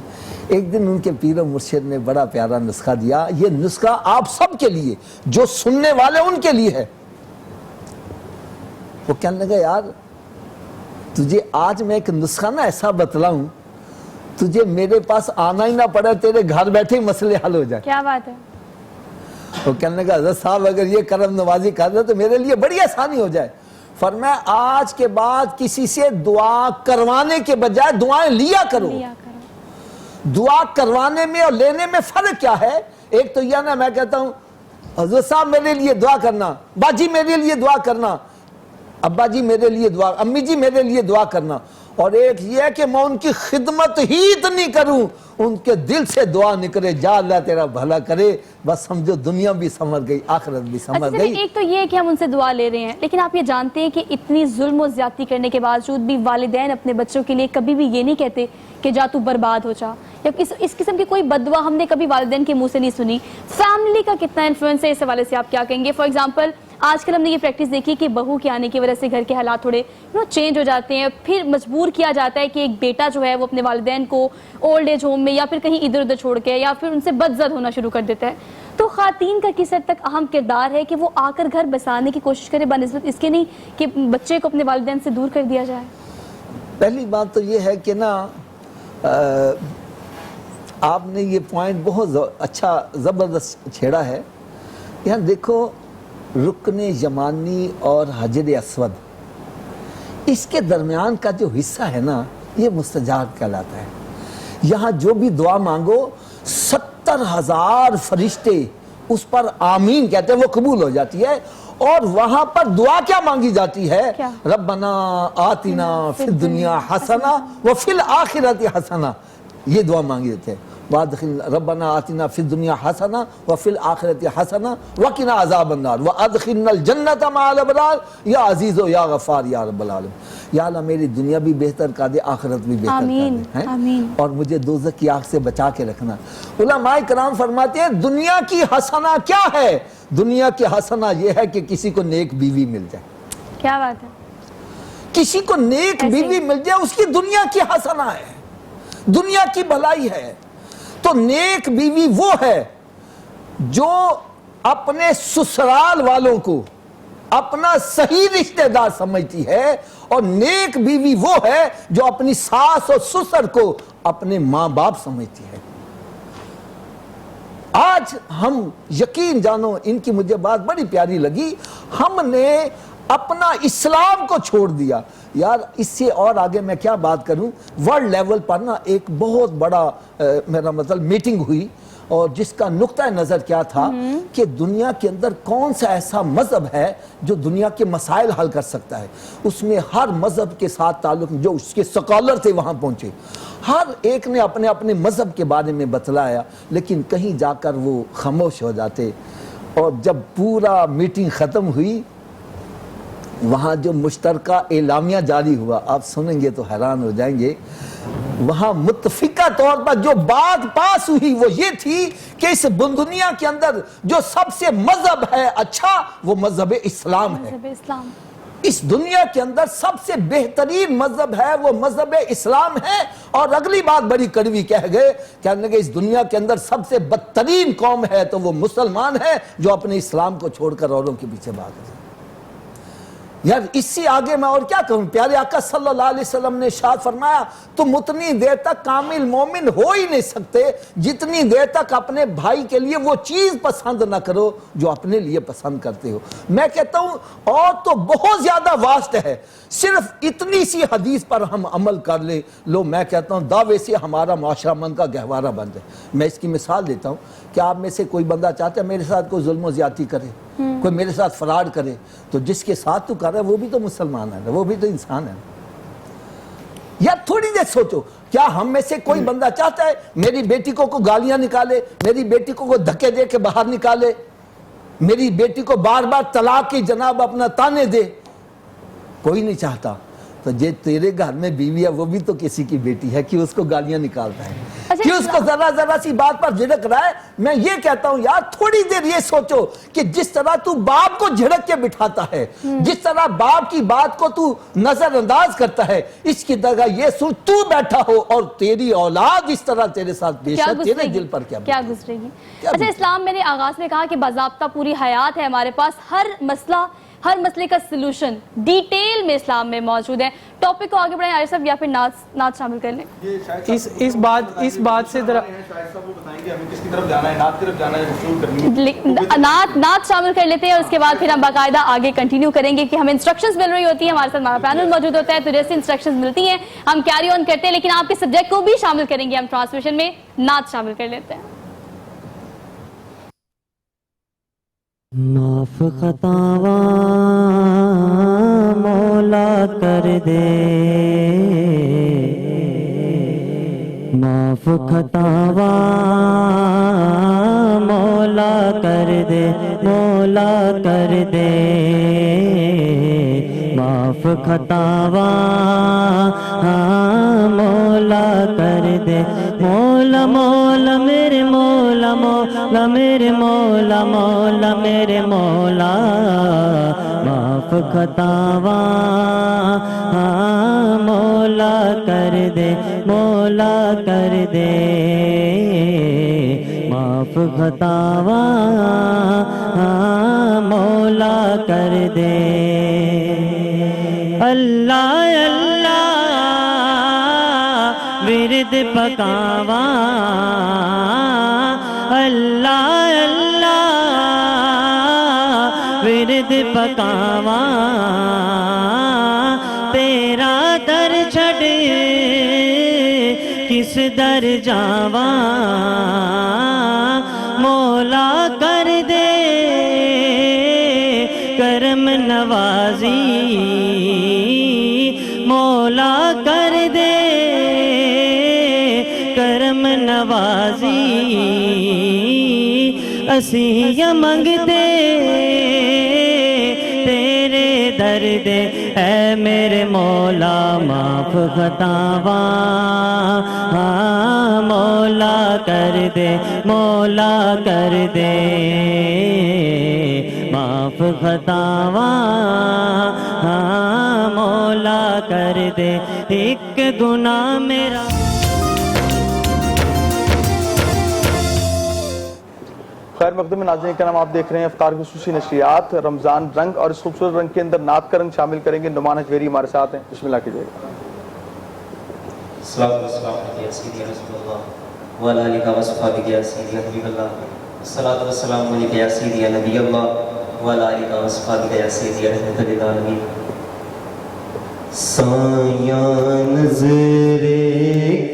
ایک دن ان کے پیر و مرشد نے بڑا پیارا نسخہ دیا. یہ نسخہ آپ سب کے لیے, جو سننے والے ان کے لیے ہے. وہ کہنے لگا, یار تجھے آج میں ایک نسخہ نا ایسا بتلاؤں, تجھے میرے پاس آنا ہی نہ پڑے, تیرے گھر بیٹھے ہی مسئلے حل ہو جائے. کیا بات ہے. وہ کہنے لگا, حضرت صاحب اگر یہ کرم نوازی کر دے تو میرے لیے بڑی آسانی ہو جائے. فرمایا آج کے بعد کسی سے دعا کروانے کے بجائے دعائیں لیا کرو. دعا کروانے میں اور لینے میں فرق کیا ہے؟ ایک تو یہ نا, میں کہتا ہوں حضرت صاحب میرے لیے دعا کرنا, باجی میرے لیے دعا کرنا, ابا جی میرے لیے دعا, امی جی میرے لیے دعا کرنا. اور ایک یہ ہے کہ میں ان کی خدمت ہی اتنی کروں, ان کے دل سے دعا نکلے, جا اللہ تیرا بھلا کرے, بس سمجھو دنیا بھی سمجھ گئی, آخرت بھی سمجھ گئی. ایک تو یہ ہے کہ ہم ان سے دعا لے رہے ہیں, لیکن آپ یہ جانتے ہیں کہ اتنی ظلم و زیادتی کرنے کے باوجود بھی والدین اپنے بچوں کے لیے کبھی بھی یہ نہیں کہتے کہ جا تو برباد ہو جا, یا اس قسم کی کوئی بد دعا ہم نے کبھی والدین کے منہ سے نہیں سنی. فیملی کا کتنا انفلوئنس ہے, اس حوالے سے آپ کیا کہیں گے؟ فار ایگزامپل آج کل ہم نے یہ پریکٹس دیکھی کہ بہو کے آنے کی وجہ سے گھر کے حالات تھوڑے چینج ہو جاتے ہیں, پھر مجبور کیا جاتا ہے کہ ایک بیٹا جو ہے وہ اپنے والدین کو اولڈ ایج ہوم میں یا پھر کہیں ادھر ادھر چھوڑ کے یا پھر ان سے بدزد ہونا شروع کر دیتا ہے. تو خواتین کا کس حد تک اہم کردار ہے کہ وہ آ کر گھر بسانے کی کوشش کرے, بنسبت اس کے نہیں کہ بچے کو اپنے والدین سے دور کر دیا جائے؟ پہلی بات تو یہ ہے کہ نا, آپ نے یہ پوائنٹ بہت اچھا زبردست چھیڑا ہے. یہاں دیکھو, رکن یمانی اور حجر اسود, اس کے درمیان کا جو حصہ ہے نا, یہ مستجاب کہلاتا ہے. یہاں جو بھی دعا مانگو 70,000 فرشتے اس پر آمین کہتے ہیں, وہ قبول ہو جاتی ہے. اور وہاں پر دعا کیا مانگی جاتی ہے؟ ربنا آتنا فی الدنیا حسنہ وفی الآخرۃ حسنہ, یہ دعا مانگی جاتی ہے. ربنا آتنا فی الدنیا حسنہ وفی الآخرۃ حسنہ وقنا عذاب النار وادخلنا الجنۃ مع الابرار یا عزیز و یا غفار یا رب العالمین. یا اللہ میری دنیا بھی بہتر کر دے, آخرت بھی بہتر کر دے, اور مجھے دوزخ کی آگ سے بچا کے رکھنا. علماء کرام فرماتے ہیں دنیا کی حسنہ کیا ہے؟ دنیا کی حسنہ یہ ہے کہ کسی کو نیک بیوی مل جائے. کیا بات ہے. کسی کو نیک بیوی مل جائے, اس کی دنیا کی حسنہ ہے, دنیا کی بھلائی ہے. تو نیک بیوی وہ ہے جو اپنے سسرال والوں کو اپنا صحیح رشتہ دار سمجھتی ہے, اور نیک بیوی وہ ہے جو اپنی ساس اور سسر کو اپنے ماں باپ سمجھتی ہے. آج ہم یقین جانو, ان کی مجھے بات بڑی پیاری لگی, ہم نے اپنا اسلام کو چھوڑ دیا. یار اس سے اور آگے میں کیا بات کروں. ورلڈ لیول پر نا ایک بہت بڑا میرا مطلب میٹنگ ہوئی, اور جس کا نقطہ نظر کیا تھا کہ دنیا کے اندر کون سا ایسا مذہب ہے جو دنیا کے مسائل حل کر سکتا ہے. اس میں ہر مذہب کے ساتھ تعلق, جو اس کے سکالر تھے وہاں پہنچے, ہر ایک نے اپنے اپنے مذہب کے بارے میں بتلایا, لیکن کہیں جا کر وہ خاموش ہو جاتے. اور جب پورا میٹنگ ختم ہوئی, وہاں جو مشترکہ اعلامیہ جاری ہوا, آپ سنیں گے تو حیران ہو جائیں گے. وہاں متفقہ طور پر جو بات پاس ہوئی وہ یہ تھی کہ اس دنیا کے اندر جو سب سے مذہب ہے اچھا, وہ مذہب اسلام ہے. اس دنیا کے اندر سب سے بہترین مذہب ہے وہ مذہب اسلام ہے. اور اگلی بات بڑی کڑوی کہہ گئے, کہنے لگے اس دنیا کے اندر سب سے بدترین قوم ہے تو وہ مسلمان ہے جو اپنے اسلام کو چھوڑ کر اوروں کے پیچھے بھاگ رہے ہیں. یار اس سے آگے میں اور کیا کہوں؟ پیارے آقا صلی اللہ علیہ وسلم نے ارشاد فرمایا تم اتنی دیر تک کامل مومن ہو ہی نہیں سکتے جتنی دیر تک اپنے بھائی کے لیے وہ چیز پسند نہ کرو جو اپنے لیے پسند کرتے ہو۔ میں کہتا ہوں اور تو بہت زیادہ واسط ہے، صرف اتنی سی حدیث پر ہم عمل کر لیں، لو میں کہتا ہوں دعوے سے ہمارا معاشرہ من کا گہوارہ بن جائے۔ میں اس کی مثال دیتا ہوں کہ آپ میں سے کوئی بندہ چاہتا ہے میرے ساتھ کوئی ظلم و زیادتی کرے، کوئی میرے ساتھ فراڈ کرے، تو جس کے ساتھ تو کر رہا ہے وہ بھی تو مسلمان ہے، وہ بھی تو انسان ہے۔ یا تھوڑی دیر سوچو، کیا ہم میں سے کوئی بندہ چاہتا ہے میری بیٹی کو گالیاں نکالے، میری بیٹی کو دھکے دے کے باہر نکالے، میری بیٹی کو بار بار طلاق کی جناب اپنا تانے دے؟ کوئی نہیں چاہتا۔ تو جے تیرے گھر میں بیوی ہے وہ بھی تو کسی کی بیٹی ہے، کہ اس کو گالیاں نکالتا ہے، کہ اس کو ذرا سی بات پر جھڑک رہا ہے۔ میں یہ کہتا ہوں یار تھوڑی دیر یہ سوچو کہ جس طرح تو باپ کو جھڑک کے بٹھاتا ہے، جس طرح باپ کی بات کو تو نظر انداز کرتا ہے، اس کی جگہ یہ سوچ تو بیٹھا ہو اور تیری اولاد اس طرح تیرے ساتھ پیش ہے، تیرے دل پر کیا گزرے گی؟ اچھا، اسلام میں نے آغاز میں کہا کہ باضابطہ پوری حیات ہے ہمارے پاس، ہر مسئلے کا سلوشن ڈیٹیل میں اسلام میں موجود ہے۔ ٹاپک کو آگے بڑھائیں عارف صاحب، یا پھر نعت شامل کر لیں؟ اس بات سے نعت شامل کر لیتے ہیں، اور اس کے بعد پھر ہم باقاعدہ آگے کنٹینیو کریں گے کہ ہمیں انسٹرکشنز مل رہی ہوتی ہیں، ہمارے ساتھ ہمارا پینل موجود ہوتا ہے، تو جیسے انسٹرکشنز ملتی ہیں ہم کیری آن کرتے ہیں، لیکن آپ کے سبجیکٹ کو بھی شامل کریں گے ہم ٹرانسمیشن میں۔ نعت شامل کر لیتے ہیں۔ معاف خطاواں مولا کر دے، معاف خطاواں مولا کر دے، مولا کر دے، معاف خطاواں مولا کر دے، مولا مولا میرے مولا، مولا میرے مولا، مولا میرے مولا، معاف خطاواں مولا کر دے، مولا کر دے، معاف خطاواں مولا کر دے۔ اللہ اللہ ورد پکاواں، اللہ اللہ ورد پکاواں، تیرا در چھڑ کس در جاواں، مولا کر دے کرم نوازی، مولا کر دے کرم نوازی، اسی منگتے تیرے در دے، اے میرے مولا معاف خطاواں مولا کر دے، مولا کر دے، معاف خطاواں مولا کر دے، ایک گناہ میرا۔ خیر مقدم ناظرین کرام، آپ دیکھ رہے ہیں افطار کی خصوصی نشریات رمضان رنگ، اور اس خوبصورت رنگ کے اندر نعت کا رنگ شامل کریں گے۔ نعمان حجویری ہمارے ساتھ ہیں، بسم اللہ کیجیے گا۔ السلام علیکم یا سیدی رسول اللہ وعلی آلہ و صحبہ یا سیدی حبیب اللہ، الصلاۃ والسلام علیک یا سیدی نبی اللہ وعلی آلہ و صحبہ یا سیدی رحمت للعالمین۔ سایہ نظر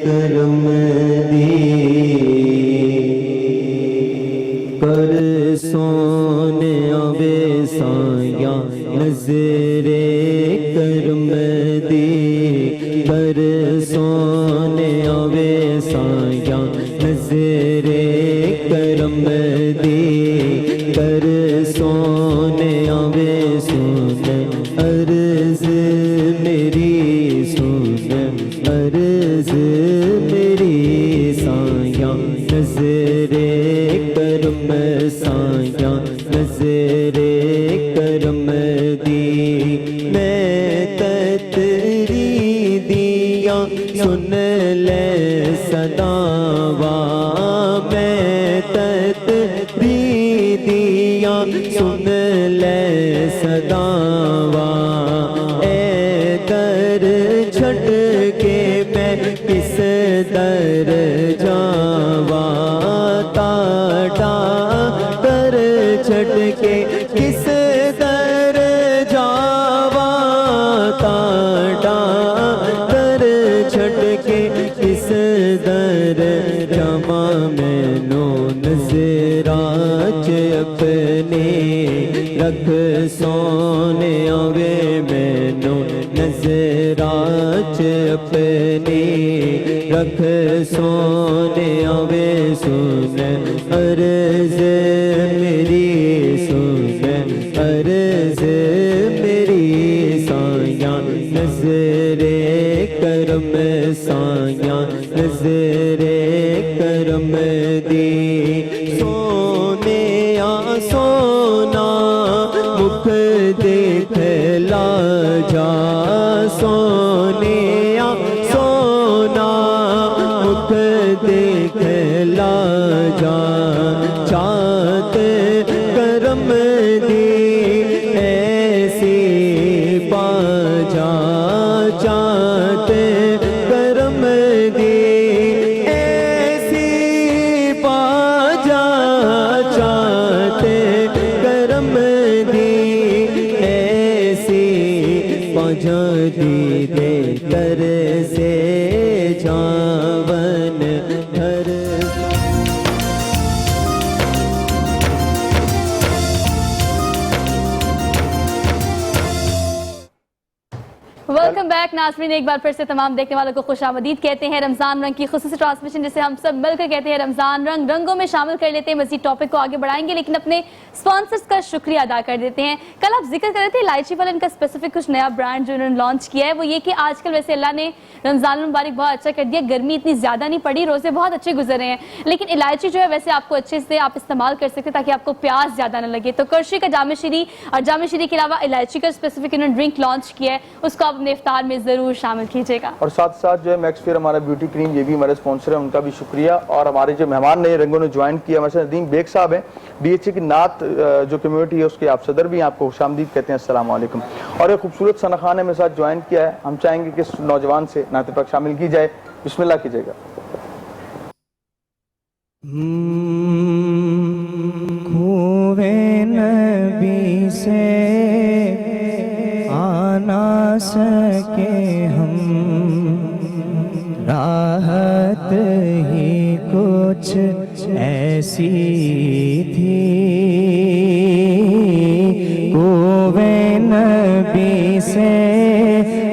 کرم دی کر سونے آوے، سایہ نظر کرم دی کر سونے آوے، سایہ نظر کرم دی کر سونے آوے، سن عرض میری، سن عرض میری، سایہ نظر کرم، سایہ نظر کرم دی، میں تتری دیا سن لے صداواں، میں تتری دیا سن لے صداواں، کرواں مینوں نظراں چ اپنے رکھ سونے آوے مینوں نظراں چ اپنے رکھ سونے آوے سن عرض میری سن عرض میری سایاں نظر کرم سایاں نظر کرم دی سونے سونا مکھ دیکھ لا جا سونے سونا مکھ دیکھ لا جا چاہت کرم دی ایسی پا جا چاہت کرم دی ایسی پا جا چاہت کرم دی ایسی پا جا دی دے کر سے جاون ہر ویلکم بیک ناظرین، ایک بار پھر سے تمام دیکھنے والوں کو خوش آمدید کہتے ہیں۔ رمضان رنگ کی خصوصی ٹرانسمیشن جسے ہم سب مل کر کہتے ہیں رمضان رنگ، رنگوں میں شامل کر لیتے ہیں، مزید ٹاپک کو آگے بڑھائیں گے لیکن اپنے سپانسرز کا شکریہ ادا کر دیتے ہیں۔ کل آپ ذکر کر رہے تھے الائچی والا ان کا اسپیسیفک کچھ نیا برانڈ جو انہوں نے لانچ کیا ہے، وہ یہ کہ آج کل ویسے اللہ نے رمضان المبارک بہت اچھا کر دیا، گرمی اتنی زیادہ نہیں پڑی، روزے بہت اچھے گزر رہے ہیں، لیکن الائچی جو ہے ویسے آپ کو اچھے سے آپ استعمال کر سکتے تاکہ آپ کو پیاس زیادہ نہ لگے۔ تو کرشی کا جامع شیری اور جامع شیری کے علاوہ الائچی کا اسپیسیفک انہوں نے ڈرنک لانچ کیا ہے، اس کو آپ اپنے افطار میں ضرور شامل کیجیے گا۔ اور ساتھ ساتھ جو ہے میکس فیئر ہمارا بیوٹی کریم، یہ بھی ہمارے اسپانسر ہیں، ان کا بھی شکریہ۔ اور ہمارے جو مہمان نئے رنگوں نے جوائن کیا، ہمارے ندیم بیگ صاحب ہیں، ڈی ایچ اے کی نعت جو کمیونٹی ہے اس کے آپ صدر بھی ہیں، آپ کو خوش آمدید کہتے ہیں، السلام علیکم۔ اور ایک خوبصورت ثنا خان نے میرے ساتھ جوائن کیا ہے، ہم چاہیں گے کہ اس نوجوان سے نعت پاک شامل کی جائے، بسم اللہ کیجیے گا۔ کوے نبی سے آنا سکے ہم، راحت ہی کچھ ایسی تھی، کوے نبی سے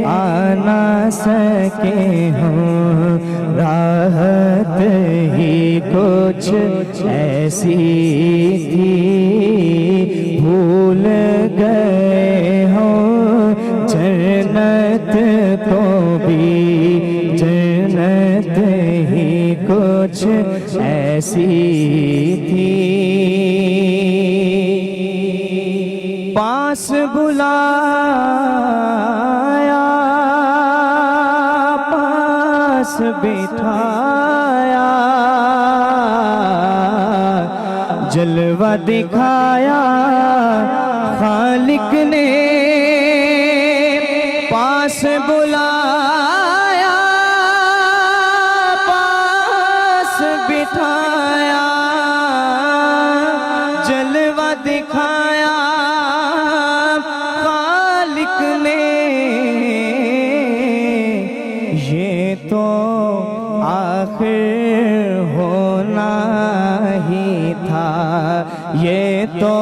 آنا سکے ہم، راحت ہی کچھ ایسی تھی، بھول گئے ہوں جنت کو بھی، جنت ہی کچھ ایسی تھی، پاس بلایا پاس بٹھایا، جلوہ دکھایا خالق نے، پاس بلایا پاس بٹھایا، جلوہ دکھایا خالق نے، یہ تو آخر ہونا ہی تھا، یہ تو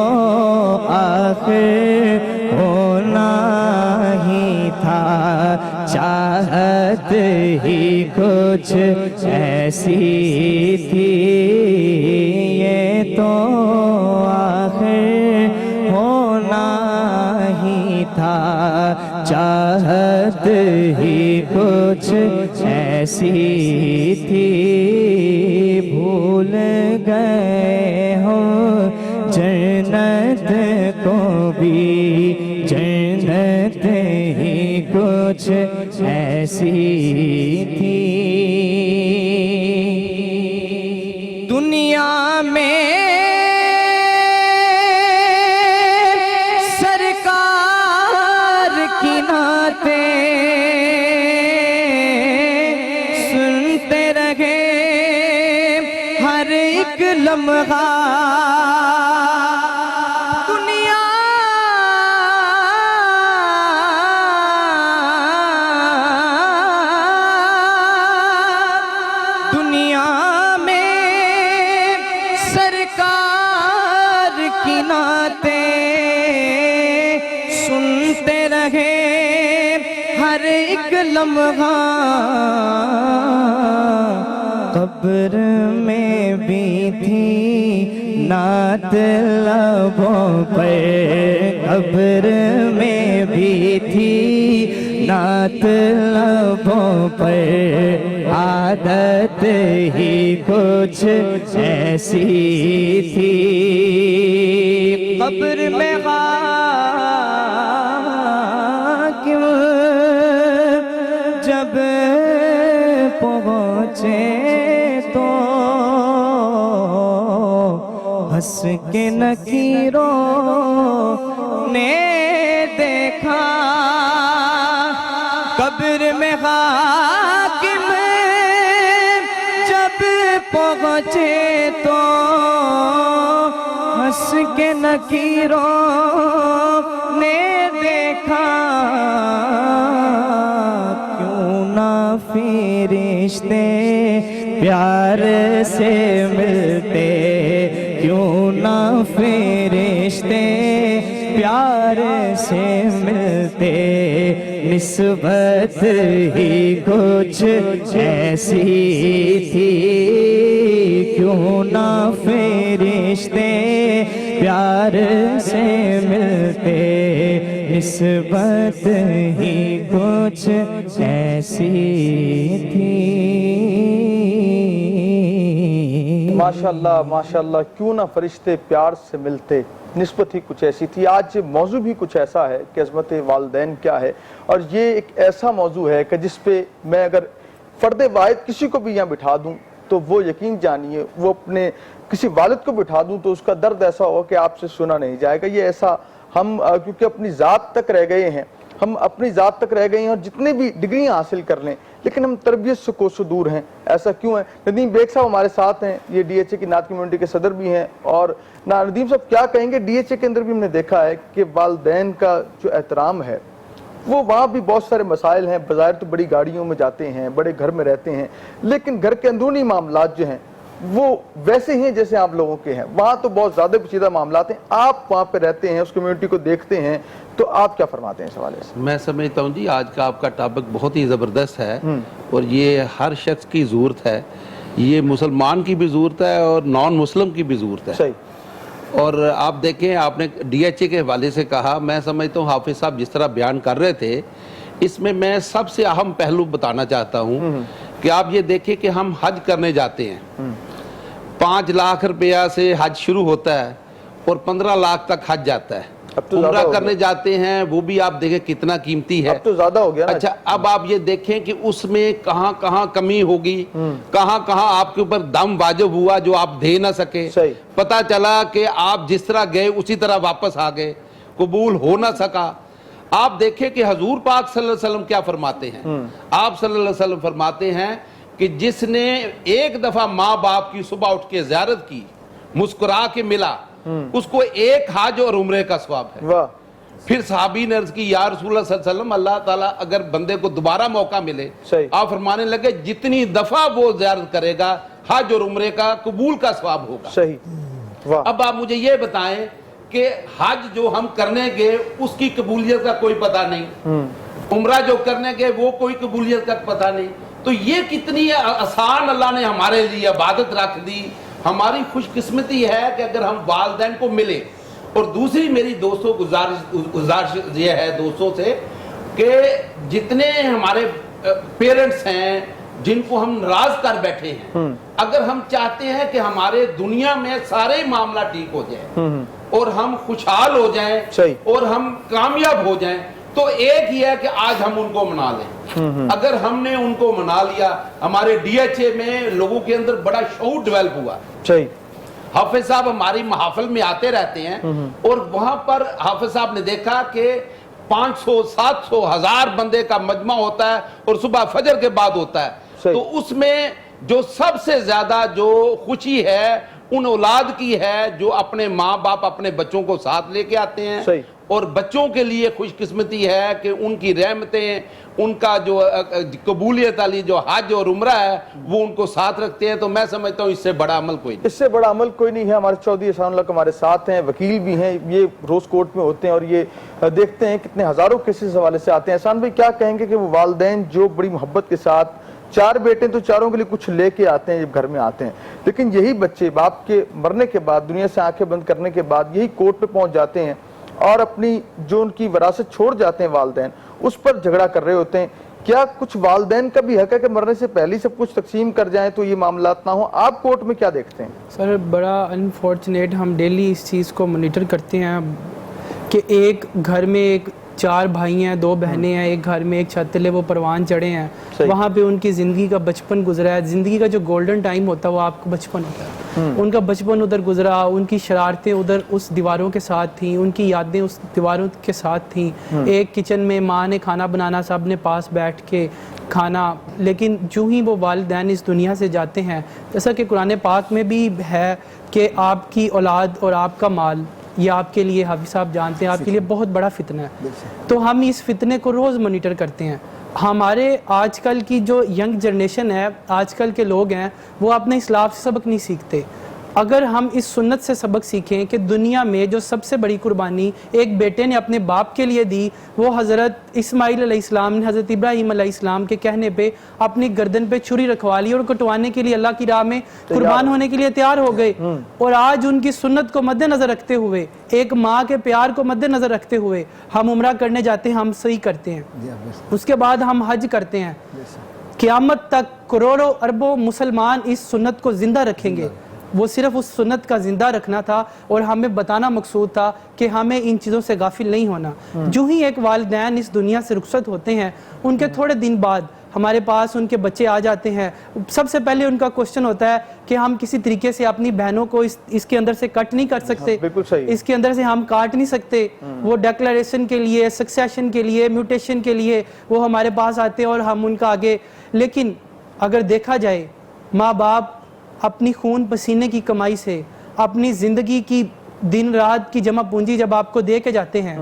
آخر ہونا ہی تھا، چاہت ہی کچھ ایسی تھی، یہ تو آخر ہونا ہی تھا، چاہت ہی کچھ ایسی تھی، بھول گئے ہوں جنت کو بھی، جنت ہی کچھ ایسی تھی، دنیا میں سرکار کی نعتیں سنتے رہے ہر ایک لمحہ، دنیا دنیا میں نعتیں سنتے رہے ہر ایک لمحہ، قبر میں بھی تھی نعت لبوں پر، قبر میں بھی تھی نعت لبوں پر، عادت ہی کچھ ایسی تھی، قبر میں حاکم جب پہنچے تو ہنس کے نکیروں نے دیکھا، قبر میں حاکم جب پہنچے تو ہنس کے نکیروں نے دیکھا، کیوں نہ فرشتے پیار سے ملتے، کیوں نہ فرشتے پیار سے ملتے، نسبت ہی کچھ ایسی تھی، کیوں نہ فرشتے پیار سے ملتے، نسبت ہی کچھ ایسی تھی۔ ماشاءاللہ ماشاءاللہ، کیوں نہ فرشتے پیار سے ملتے، نسبت ہی کچھ ایسی تھی۔ آج موضوع بھی کچھ ایسا ہے کہ عظمت والدین کیا ہے، اور یہ ایک ایسا موضوع ہے کہ جس پہ میں اگر فرد واحد کسی کو بھی یہاں بٹھا دوں تو وہ یقین جانیے، وہ اپنے کسی والد کو بٹھا دوں تو اس کا درد ایسا ہو کہ آپ سے سنا نہیں جائے گا۔ یہ ایسا ہم کیونکہ اپنی ذات تک رہ گئے ہیں، ہم اپنی ذات تک رہ گئے ہیں، اور جتنے بھی ڈگریاں حاصل کر لیں لیکن ہم تربیت سے کوسوں دور ہیں۔ ایسا کیوں ہے؟ ندیم بیگ صاحب ہمارے ساتھ ہیں، یہ ڈی ایچ اے کی نعت کمیونٹی کے صدر بھی ہیں، اور ندیم صاحب کیا کہیں گے، ڈی ایچ اے کے اندر بھی ہم نے دیکھا ہے کہ والدین کا جو احترام ہے وہ وہاں بھی بہت سارے مسائل ہیں، بظاہر تو بڑی گاڑیوں میں جاتے ہیں، بڑے گھر میں رہتے ہیں، لیکن گھر کے اندرونی معاملات جو ہیں وہ ویسے ہیں جیسے آپ لوگوں کے ہیں، وہاں تو بہت زیادہ پیچیدہ معاملات ہیں۔ آپ وہاں پہ رہتے ہیں، اس کمیونٹی کو دیکھتے ہیں، تو آپ کیا فرماتے ہیں اس حوالے سے؟ میں سمجھتا ہوں جی آج کا آپ کا ٹاپک بہت ہی زبردست ہے، اور یہ ہر شخص کی ضرورت ہے، یہ مسلمان کی بھی ضرورت ہے اور نان مسلم کی بھی ضرورت ہے۔ صحیح۔ اور آپ دیکھیں، آپ نے ڈی ایچ اے کے حوالے سے کہا، میں سمجھتا ہوں حافظ صاحب جس طرح بیان کر رہے تھے، اس میں سب سے اہم پہلو بتانا چاہتا ہوں کہ آپ یہ دیکھیں کہ ہم حج کرنے جاتے ہیں، 5 لاکھ روپیہ سے حج شروع ہوتا ہے اور 15 لاکھ تک حج جاتا ہے۔ عمرہ کرنے جاتے ہیں، وہ بھی آپ دیکھیں کتنا قیمتی ہے، اب تو زیادہ ہو گیا نا۔ اچھا، اب آپ یہ دیکھیں کہ اس میں کہاں کہاں کمی ہوگی، کہاں کہاں آپ کے اوپر دم واجب ہوا جو آپ دے نہ سکے، پتہ چلا کہ آپ جس طرح گئے اسی طرح واپس آ گئے، قبول ہو نہ سکا۔ آپ دیکھیں کہ حضور پاک صلی اللہ علیہ وسلم کیا فرماتے ہیں، آپ صلی اللہ علیہ وسلم فرماتے ہیں کہ جس نے ایک دفعہ ماں باپ کی صبح اٹھ کے زیارت کی، مسکرا کے ملا، اس کو ایک حج اور عمرے کا ثواب ہے۔ پھر صحابی نے عرض کی، یا رسول اللہ صلی اللہ علیہ وسلم، اللہ تعالیٰ اگر بندے کو دوبارہ موقع ملے، آپ فرمانے لگے جتنی دفعہ وہ زیارت کرے گا حج اور عمرے کا قبول کا ثواب ہوگا۔ صحیح۔ اب آپ مجھے یہ بتائیں کہ حج جو ہم کرنے گئے اس کی قبولیت کا کوئی پتہ نہیں، عمرہ جو کرنے گئے وہ کوئی قبولیت کا پتہ نہیں، تو یہ کتنی آسان اللہ نے ہمارے لیے عبادت رکھ دی۔ ہماری خوش قسمتی ہے کہ اگر ہم والدین کو ملے۔ اور دوسری میری دوستوں گزارش یہ ہے دوستوں سے کہ جتنے ہمارے پیرنٹس ہیں جن کو ہم ناراض کر بیٹھے ہیں، اگر ہم چاہتے ہیں کہ ہمارے دنیا میں سارے معاملہ ٹھیک ہو جائیں اور ہم خوشحال ہو جائیں اور ہم کامیاب ہو جائیں، تو ایک ہی ہے کہ آج ہم ان کو منا لیں۔ اگر ہم نے ان کو منا لیا، ہمارے ڈی ایچ اے میں لوگوں کے اندر بڑا شعور ڈیولپ ہوا۔ حافظ صاحب ہماری محافل میں آتے رہتے ہیں، اور وہاں پر حافظ صاحب نے دیکھا کہ 500 700 1000 بندے کا مجمع ہوتا ہے اور صبح فجر کے بعد ہوتا ہے، تو اس میں جو سب سے زیادہ جو خوشی ہے ان اولاد کی ہے جو اپنے ماں باپ اپنے بچوں کو ساتھ لے کے آتے ہیں اور بچوں کے لیے خوشقسمتی ہے کہ ان کی رحمتیں، ان کا جو قبولیت والی جو حج اور عمرہ ہے وہ ان کو ساتھ رکھتے ہیں. تو میں سمجھتا ہوں اس سے بڑا عمل کوئی نہیں. اس سے بڑا عمل کوئی نہیں ہے. ہمارے چودھری احسان اللہ ہمارے ساتھ ہیں، وکیل بھی ہیں، یہ روز کورٹ میں ہوتے ہیں اور یہ دیکھتے ہیں کتنے ہزاروں کیسز اس حوالے سے آتے ہیں. احسان بھائی کیا کہیں گے کہ وہ والدین جو بڑی محبت کے ساتھ 4 بیٹے تو چاروں کے لیے کچھ لے کے آتے ہیں جب گھر میں آتے ہیں، لیکن یہی بچے باپ کے مرنے کے بعد، دنیا سے آنکھیں بند کرنے کے بعد یہی کورٹ پہ پہنچ جاتے ہیں اور اپنی جو ان کی وراثت چھوڑ جاتے ہیں والدین، اس پر جھگڑا کر رہے ہوتے ہیں. کیا کچھ والدین کا بھی حق ہے کہ مرنے سے پہلے سب کچھ تقسیم کر جائیں تو یہ معاملات نہ ہوں؟ آپ کورٹ میں کیا دیکھتے ہیں؟ سر بڑا انفارچونیٹ، ہم ڈیلی اس چیز کو مانیٹر کرتے ہیں کہ ایک گھر میں 4 بھائی ہیں، 2 بہنیں ہیں، ایک گھر میں ایک چھت تلے وہ پروان چڑھے ہیں. وہاں پہ ان کی زندگی کا بچپن گزرا ہے. زندگی کا جو گولڈن ٹائم ہوتا ہے وہ آپ کو بچپن ہوتا ہے. ان کا بچپن ادھر گزرا، ان کی شرارتیں ادھر اس دیواروں کے ساتھ تھیں، ان کی یادیں اس دیواروں کے ساتھ تھیں. ایک کچن میں ماں نے کھانا بنانا، سب نے پاس بیٹھ کے کھانا. لیکن جو ہی وہ والدین اس دنیا سے جاتے ہیں، جیسا کہ قرآن پاک میں بھی ہے کہ آپ کی اولاد اور آپ کا مال یہ آپ کے لیے، حافظ صاحب جانتے ہیں، آپ کے لیے بہت بڑا فتنہ ہے. تو ہم اس فتنے کو روز مانیٹر کرتے ہیں. ہمارے آج کل کی جو ینگ جنریشن ہے، آج کل کے لوگ ہیں، وہ اپنے اسلاف سے سبق نہیں سیکھتے. اگر ہم اس سنت سے سبق سیکھیں کہ دنیا میں جو سب سے بڑی قربانی ایک بیٹے نے اپنے باپ کے لیے دی، وہ حضرت اسماعیل علیہ السلام نے حضرت ابراہیم علیہ السلام کے کہنے پہ اپنی گردن پہ چھری رکھوا لی اور کٹوانے کے لیے اللہ کی راہ میں قربان ہونے کے لیے تیار ہو گئے. اور آج ان کی سنت کو مد نظر رکھتے ہوئے، ایک ماں کے پیار کو مد نظر رکھتے ہوئے ہم عمرہ کرنے جاتے ہیں، ہم صحیح کرتے ہیں. اس کے بعد ہم حج کرتے ہیں. قیامت تک کروڑوں اربوں مسلمان اس سنت کو زندہ رکھیں گے. وہ صرف اس سنت کا زندہ رکھنا تھا اور ہمیں بتانا مقصود تھا کہ ہمیں ان چیزوں سے غافل نہیں ہونا. جو ہی ایک والدین اس دنیا سے رخصت ہوتے ہیں، ان کے تھوڑے دن بعد ہمارے پاس ان کے بچے آ جاتے ہیں. سب سے پہلے ان کا کوشچن ہوتا ہے کہ ہم کسی طریقے سے اپنی بہنوں کو اس کے اندر سے کٹ نہیں کر سکتے، اس کے اندر سے ہم کاٹ نہیں سکتے. وہ ڈیکلریشن کے لیے، سکسیشن کے لیے، میوٹیشن کے لیے وہ ہمارے پاس آتے ہیں اور ہم ان کا آگے. لیکن اگر دیکھا جائے، ماں باپ اپنی خون پسینے کی کمائی سے اپنی زندگی کی دن رات کی جمع پونجی جب آپ کو دے کے جاتے ہیں،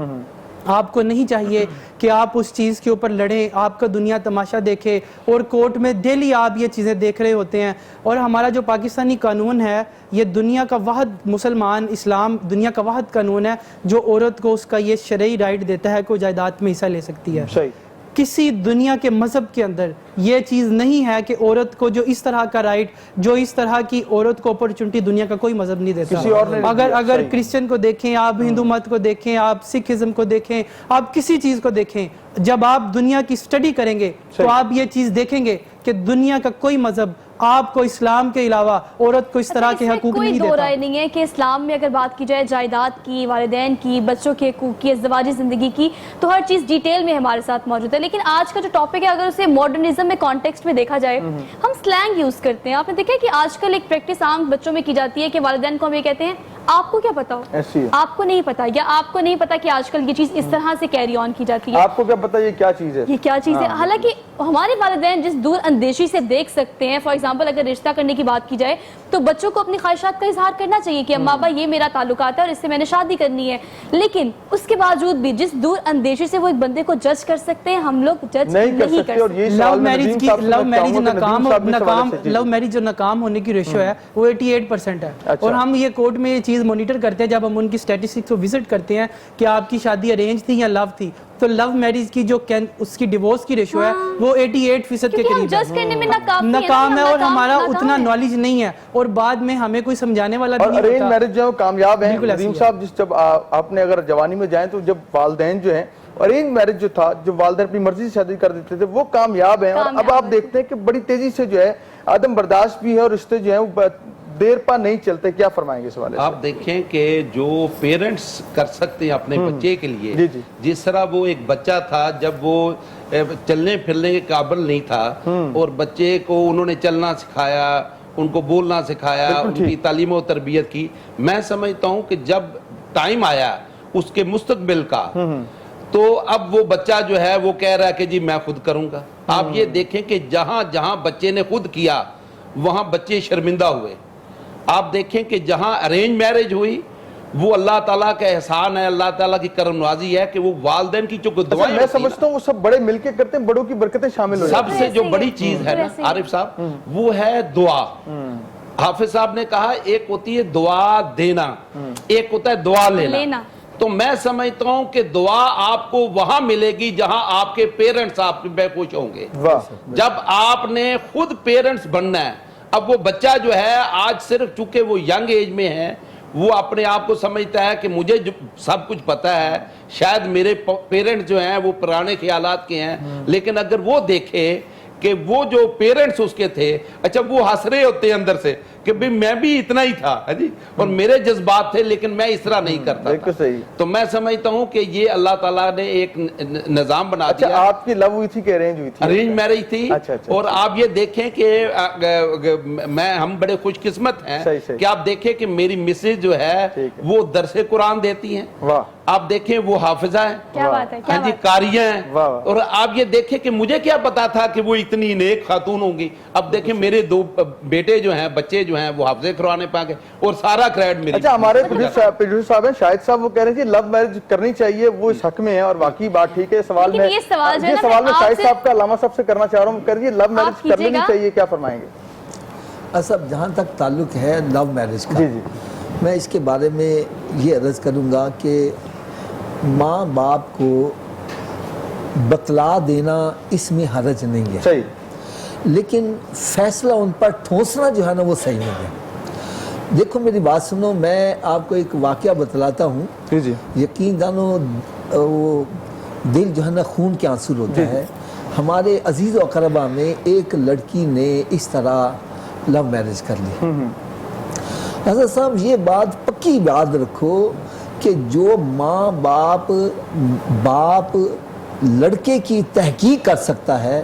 آپ کو نہیں چاہیے کہ آپ اس چیز کے اوپر لڑیں، آپ کا دنیا تماشا دیکھے. اور کورٹ میں ڈیلی آپ یہ چیزیں دیکھ رہے ہوتے ہیں. اور ہمارا جو پاکستانی قانون ہے، یہ دنیا کا واحد مسلمان اسلام دنیا کا واحد قانون ہے جو عورت کو اس کا یہ شرعی رائٹ دیتا ہے کہ وہ جائیداد میں حصہ لے سکتی ہے. کسی دنیا کے مذہب کے اندر یہ چیز نہیں ہے کہ عورت کو جو اس طرح کا رائٹ، جو اس طرح کی عورت کو اپرچونٹی دنیا کا کوئی مذہب نہیں دیتا. اگر کرسچن کو دیکھیں، آپ ہندو مت کو دیکھیں، آپ سکھ ازم کو دیکھیں، آپ کسی چیز کو دیکھیں، جب آپ دنیا کی سٹڈی کریں گے تو آپ یہ چیز دیکھیں گے کہ دنیا کا کوئی مذہب آپ کو اسلام کے علاوہ عورت کو اس طرح کے حقوق نہیں دیتا. کوئی دو رائے نہیں ہے کہ اسلام میں اگر بات کی جائے جائیداد کی، والدین کی، بچوں کے حقوق کی، ازدواجی زندگی کی، تو ہر چیز ڈیٹیل میں ہمارے ساتھ موجود ہے. لیکن آج کا جو ٹاپک ہے، اگر اسے ماڈرنزم میں کانٹیکسٹ میں دیکھا جائے، ہم سلینگ یوز کرتے ہیں. آپ نے دیکھا کہ آج کل ایک پریکٹس عام بچوں میں کی جاتی ہے کہ والدین کو ہم یہ کہتے ہیں، آپ کو کیا پتا ہو، آپ کو نہیں پتا، یا آپ کو نہیں پتا کہ آج کل یہ چیز اس طرح سے کیری آن کی جاتی ہے. آپ کو کیا پتا یہ کیا چیز ہے، یہ کیا چیز ہے. حالانکہ ہمارے والدین جس دور اندیشی سے دیکھ سکتے ہیں، فار ایگزامپل اگر رشتہ کرنے کی بات کی جائے تو بچوں کو اپنی خواہشات کا اظہار کرنا چاہیے کہ اماں ابا یہ میرا تعلقات ہے اور اس سے میں نے شادی کرنی ہے. لیکن اس کے باوجود بھی جس دور اندیشی سے وہ ایک بندے کو جج کر سکتے ہیں، ہم لوگ جج نہیں کر سکتے. لو میرج جو ناکام ہونے کی ریشو ہے وہ 88% ہے. اور ہم یہ کورٹ میں یہ چیز مانیٹر کرتے ہیں جب ہم ان کی اسٹیٹسٹکس کو وزٹ کرتے ہیں کہ آپ کی شادی ارینج تھی یا لو تھی، تو لو میرج کی جو اس کی ڈیورس کی ریشو ہے وہ 88% کے قریب ہے. ناکام ہے اور ہمارا اتنا نالج نہیں ہے اور بعد میں ہمیں کوئی سمجھانے والا بھی نہیں ہوتا. ارینج میرج جو کامیاب ہیں ندیم صاحب، جب آپ نے اگر جوانی میں جائیں تو جب والدین جو ہیں، ارینج میرج جو تھا، جو والدین اپنی مرضی سے شادی کر دیتے تھے، وہ کامیاب ہیں. اور اب آپ دیکھتے ہیں کہ بڑی تیزی سے جو ہے عدم برداشت بھی ہے اور رشتے جو ہیں وہ دیر پا نہیں چلتے. کیا فرمائیں گے اس حوالے سے؟ آپ دیکھیں کہ جو پیرنٹس کر سکتے ہیں اپنے بچے کے لیے، جس طرح وہ ایک بچہ تھا جب وہ چلنے پھرنے کے قابل نہیں تھا اور بچے کو انہوں نے چلنا سکھایا، ان کو بولنا سکھایا، ان کی تعلیم و تربیت کی. میں سمجھتا ہوں کہ جب ٹائم آیا اس کے مستقبل کا، تو اب وہ بچہ جو ہے وہ کہہ رہا ہے کہ جی میں خود کروں گا. آپ یہ دیکھیں کہ جہاں جہاں بچے نے خود کیا وہاں بچے شرمندہ ہوئے. آپ دیکھیں کہ جہاں ارینج میرج ہوئی وہ اللہ تعالیٰ کا احسان ہے, اللہ تعالیٰ کی کرم نوازی ہے کہ وہ والدین کی جو دعائیں میں سمجھتا ہوں وہ سب بڑے مل کے کرتے ہیں, بڑوں کی برکتیں شامل ہو سب سے جو بڑی چیز ہے نا عارف صاحب, وہ ہے دعا. حافظ صاحب نے کہا ایک ہوتی ہے دعا دینا, ایک ہوتا ہے دعا لینا. تو میں سمجھتا ہوں کہ دعا آپ کو وہاں ملے گی جہاں آپ کے پیرنٹس آپ پہ خوش ہوں گے. جب آپ نے خود پیرنٹس بننا ہے. اب وہ بچہ جو ہے آج صرف چونکہ وہ ینگ ایج میں ہے, وہ اپنے آپ کو سمجھتا ہے کہ مجھے سب کچھ پتا ہے, شاید میرے پیرنٹس جو ہیں وہ پرانے خیالات کے ہیں, لیکن اگر وہ دیکھے کہ وہ جو پیرنٹس اس کے تھے, اچھا وہ ہنس رہے ہوتے ہیں اندر سے کہ بھی میں بھی اتنا ہی تھا جی, اور میرے جذبات تھے لیکن میں اس طرح نہیں کرتا تھا. تو میں سمجھتا ہوں کہ یہ اللہ تعالیٰ نے ایک نظام بنا دیا. اچھا آپ کی لو ہوئی تھی کہ ارینج ہوئی تھی؟ ارینج میرج تھی. اور آپ یہ دیکھیں کہ ہم بڑے خوش قسمت ہیں کہ آپ دیکھیں کہ میری مسز جو ہے وہ درس قرآن دیتی ہیں, آپ دیکھیں وہ حافظہ ہیں, ہاں جی قاریہ ہیں, اور آپ یہ دیکھیں کہ مجھے کیا پتا تھا کہ وہ اتنی نیک خاتون ہوں گی. اب دیکھیں میرے 2 بیٹے جو ہیں, بچے جو ہیں وہ حافظ قرآن پاک ہیں, اور سارا کریڈٹ میری. اچھا ہمارے پروڈیوسر صاحب ہیں شاہد صاحب, وہ کہہ رہے ہیں کہ لو میرج کرنی چاہیے, وہ اس حق میں ہے, اور واقعی بات ٹھیک ہے. سوال میں یہ سوال میں شاہد صاحب کا علامہ صاحب سے کرنا چاہ رہا ہوں, کریے لو میرج کر لینی چاہیے, کیا فرمائیں گے؟ اصل جہاں تک تعلق ہے لو میرج کا, میں اس کے بارے میں یہ عرض کروں گا کہ ماں باپ کو بتلا دینا اس میں حرج نہیں ہے, صحیح, لیکن فیصلہ ان پر ٹھونسنا جو ہے نا وہ صحیح نہیں ہے. دیکھو میری بات سنو, میں آپ کو ایک واقعہ بتلاتا ہوں. یقین جانو وہ دل جو ہے نا خون کے آنسو ہوتا ہے. ہمارے عزیز و اقربا میں ایک لڑکی نے اس طرح لو میرج کر لی. حضرت صاحب یہ بات پکی یاد رکھو کہ جو ماں باپ لڑکے کی تحقیق کر سکتا ہے,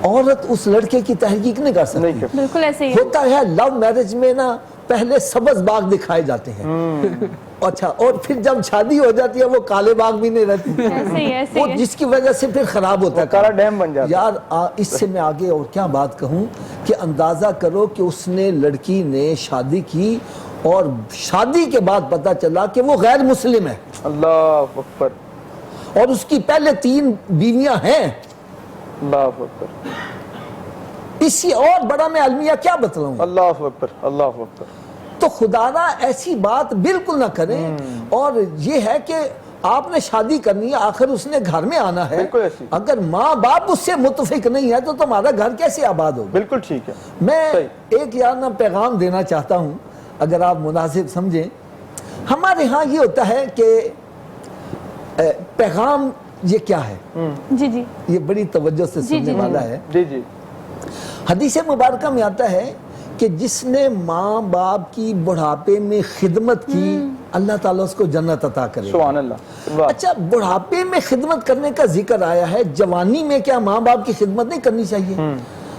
عورت اس لڑکے کی تحقیق نہیں کر سکتی. بالکل ایسے ہی ہوتا ہے لو میرج میں نا, پہلے سبز باغ دکھائے جاتے ہیں, اچھا, اور پھر جب شادی ہو جاتی ہے وہ کالے باغ بھی نہیں رہتی, اور جس کی وجہ سے پھر خراب ہوتا ہے, کالا ڈیم بن جاتا ہے. یار اس سے میں آگے اور کیا بات کہوں کہ اندازہ کرو کہ اس نے لڑکی نے شادی کی, اور شادی کے بعد پتا چلا کہ وہ غیر مسلم ہے. اللہ اکبر. اور اس کی پہلے 3 بیویاں ہیں. اللہ اکبر. اس سے اور بڑا میں المیہ کیا بتلاؤں. اللہ اکبر, اللہ اکبر. تو خدا نہ ایسی بات بالکل نہ کریں. اور یہ ہے کہ آپ نے شادی کرنی ہے, آخر اس نے گھر میں آنا ہے. اگر ماں باپ اس سے متفق نہیں ہے تو تمہارا گھر کیسے آباد ہوگا. بالکل ٹھیک ہے. میں ایک یار پیغام دینا چاہتا ہوں, اگر آپ مناسب سمجھیں. ہمارے ہاں یہ ہوتا ہے کہ پیغام یہ کیا ہے, یہ بڑی توجہ سے سننے والا ہے. حدیث مبارکہ میں آتا ہے کہ جس نے ماں باپ کی بڑھاپے میں خدمت کی, اللہ تعالیٰ اس کو جنت عطا کرے. سبحان اللہ. اچھا, بڑھاپے میں خدمت کرنے کا ذکر آیا ہے, جوانی میں کیا ماں باپ کی خدمت نہیں کرنی چاہیے؟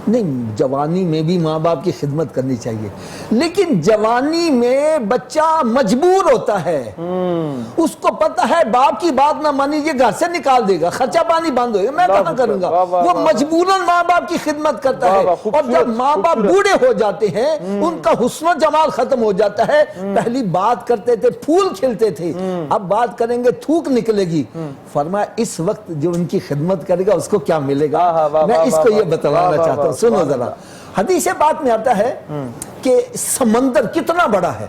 نہیں, جوانی میں بھی ماں باپ کی خدمت کرنی چاہیے, لیکن جوانی میں بچہ مجبور ہوتا ہے. اس کو پتا ہے باپ کی بات نہ مانی یہ گھر سے نکال دے گا, خرچہ پانی بند ہوگا, میں کہاں کروں گا. وہ مجبوراً ماں باپ کی خدمت کرتا ہے. اور جب ماں باپ بوڑھے ہو جاتے ہیں, ان کا حسن و جمال ختم ہو جاتا ہے. پہلی بات کرتے تھے پھول کھلتے تھے, اب بات کریں گے تھوک نکلے گی. فرمایا اس وقت جو ان کی خدمت کرے گا اس کو کیا ملے گا. میں اس کو یہ بتلانا چاہتا ہوں, سنو ذرا. حدیث بات میں آتا ہے کہ سمندر کتنا بڑا ہے,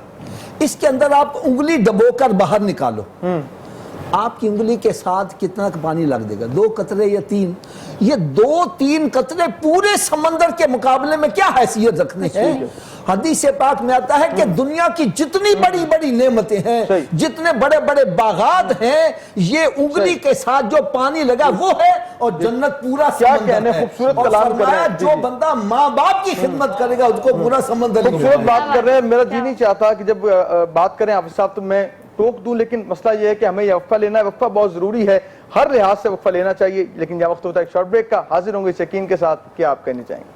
اس کے اندر آپ انگلی ڈبو کر باہر نکالو, آپ کی انگلی کے ساتھ کتنا پانی لگ دے گا, 2 قطرے یا 3. یہ 2-3 قطرے پورے سمندر کے مقابلے میں کیا حیثیت رکھنے ہیں. حدیث پاک میں آتا ہے کہ دنیا کی جتنی بڑی بڑی نعمتیں ہیں, جتنے بڑے بڑے باغات ہیں, یہ انگلی کے ساتھ جو پانی لگا وہ ہے, اور جنت پورا سمندر ہے. اور فرمایا جو بندہ ماں باپ کی خدمت کرے گا اس کو پورا سمندر. خوبصورت بات کر رہے ہیں. میرا جی نہیں چاہتا کہ جب بات کریں آپ صاحب تو میں ٹوک دوں, لیکن مسئلہ یہ ہے کہ ہمیں یہ وقفہ لینا ہے. وقفہ بہت ضروری ہے, ہر لحاظ سے وقفہ لینا چاہیے, لیکن یہ وقت ہوتا ہے ایک شارٹ بریک کا. حاضر ہوں گے اس یقین کے ساتھ کہ آپ کہنا چاہیں گے.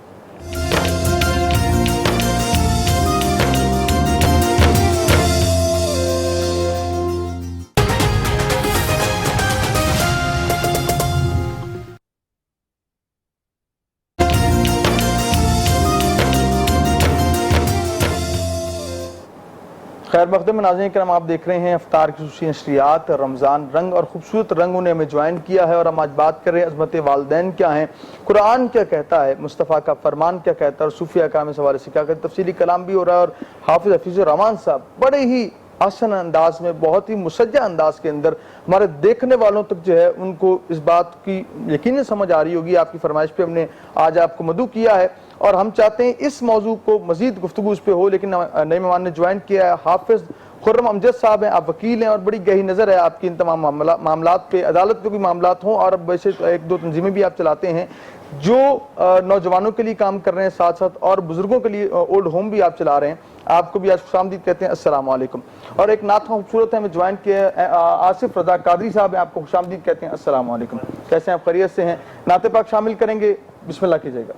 خیر مقدم ناظرین کرام، آپ دیکھ رہے ہیں افطار کی خصوصی نشریات رمضان رنگ، اور خوبصورت رنگوں نے ہمیں جوائن کیا ہے، اور ہم آج بات کر رہے ہیں عظمت والدین کیا ہیں، قرآن کیا کہتا ہے، مصطفیٰ کا فرمان کیا کہتا ہے، اور صوفیہ اکرام اس حوالے سے کیا کہتے ہیں۔ تفصیلی کلام بھی ہو رہا ہے، اور حافظ حفیظ الرحمان صاحب بڑے ہی آسان انداز میں، بہت ہی مسجع انداز کے اندر ہمارے دیکھنے والوں تک جو ہے ان کو اس بات کی یقیناً سمجھ آ رہی ہوگی۔ آپ کی فرمائش پہ ہم نے آج آپ کو مدعو کیا ہے، اور ہم چاہتے ہیں اس موضوع کو مزید گفتگو اس پہ ہو، لیکن نئے مہمان نے جوائن کیا ہے، حافظ خرم امجد صاحب ہیں، آپ وکیل ہیں، اور بڑی گہری نظر ہے آپ کی ان تمام معاملات پہ، عدالت کے بھی معاملات ہوں، اور اب ویسے ایک دو تنظیمیں بھی آپ چلاتے ہیں جو نوجوانوں کے لیے کام کر رہے ہیں، ساتھ ساتھ اور بزرگوں کے لیے اولڈ ہوم بھی آپ چلا رہے ہیں۔ آپ کو بھی آج خوش آمدید کہتے ہیں، السلام علیکم۔ اور ایک نعت خوبصورت ہے، ہمیں جوائن کیا ہے آصف رضا قادری صاحب ہیں، آپ کو خوش آمدید کہتے ہیں، السلام علیکم۔ کیسے ہیں آپ؟ خیریت سے ہیں؟ نعت پاک شامل کریں گے، بسم اللہ کیجئے گا۔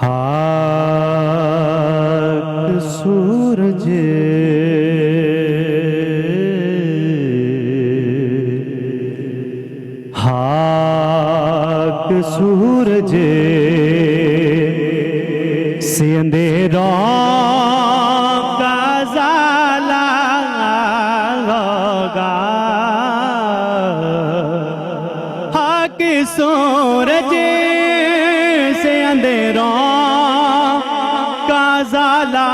ہاک سورج ہاک سورج سے اندھیروں کا ازالہ ہوگا، ہاک سورج سے اندھیروں کا ازالہ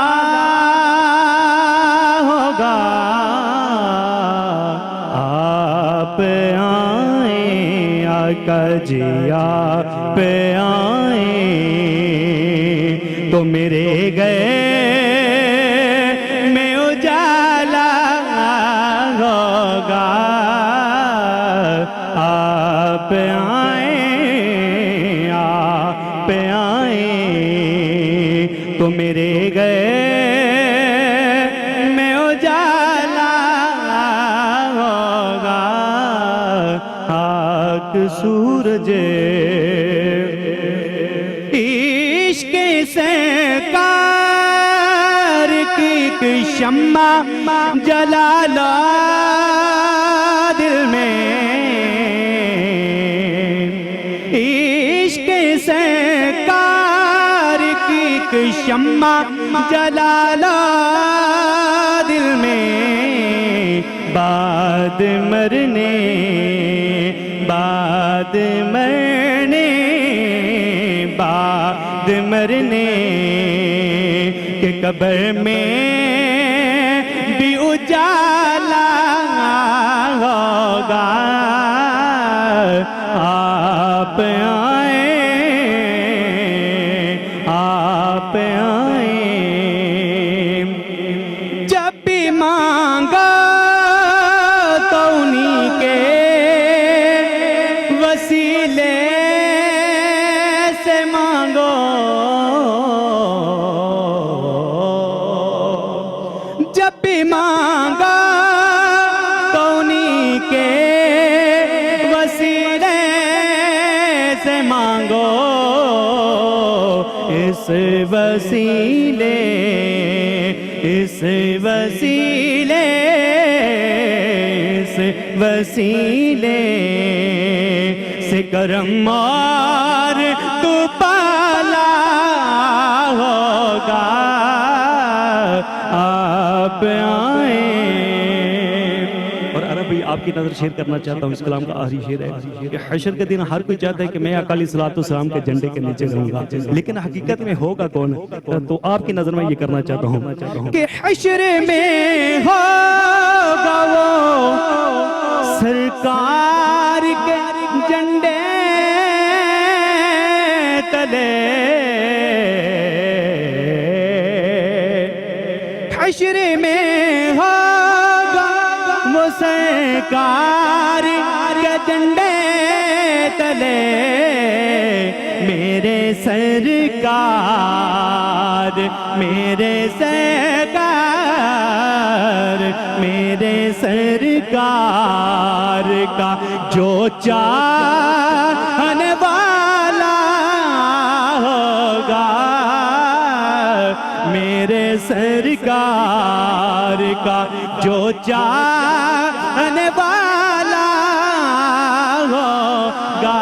ہوگا، آپ آئیں آقا جی، آپ آئیں تو میرے گئے میں اجالا ہوگا، آپ آئیں آپ آئیں تو میرے گئے میں اجالا ہوگا، خاک سورج عشق سے کار کی ایک شمع جلا لو دل میں، عشق سے کار کی ایک شمع جلا لو دل میں، بعد مرنے بعد مرنے بعد مرنے کہ قبر میں بھی اجالا ہوگا، آپ آئیں آپ آئیں، جب بھی مانگا تو انہی کے وسیلے سے مانگو، جب بھی مانگا تو انہی کے وسیلے سے مانگو، اس وسیلے اس وسیلے اس وسیلے سے کرم اور تو پالا ہوگا، آپ آئیں۔ اور عربی آپ کی نظر شیئر کرنا چاہتا ہوں، اس کلام کا آخری شعر ہے کہ حشر کے دن ہر کوئی چاہتا ہے کہ میں آقا علیہ السلام کے جھنڈے کے نیچے رہوں گا، لیکن حقیقت میں ہوگا کون؟ تو آپ کی نظر میں یہ کرنا چاہتا ہوں کہ حشر میں ہوگا وہ سرکار کے جھنڈے تلے، حشر میں ہوگا وہ سرکار کے جھنڈے تلے، میرے سرکار میرے سرکار میرے سرکار کا جو چاہنے والا ہوگا، میرے سرکار کا جو چاہنے والا ہوگا،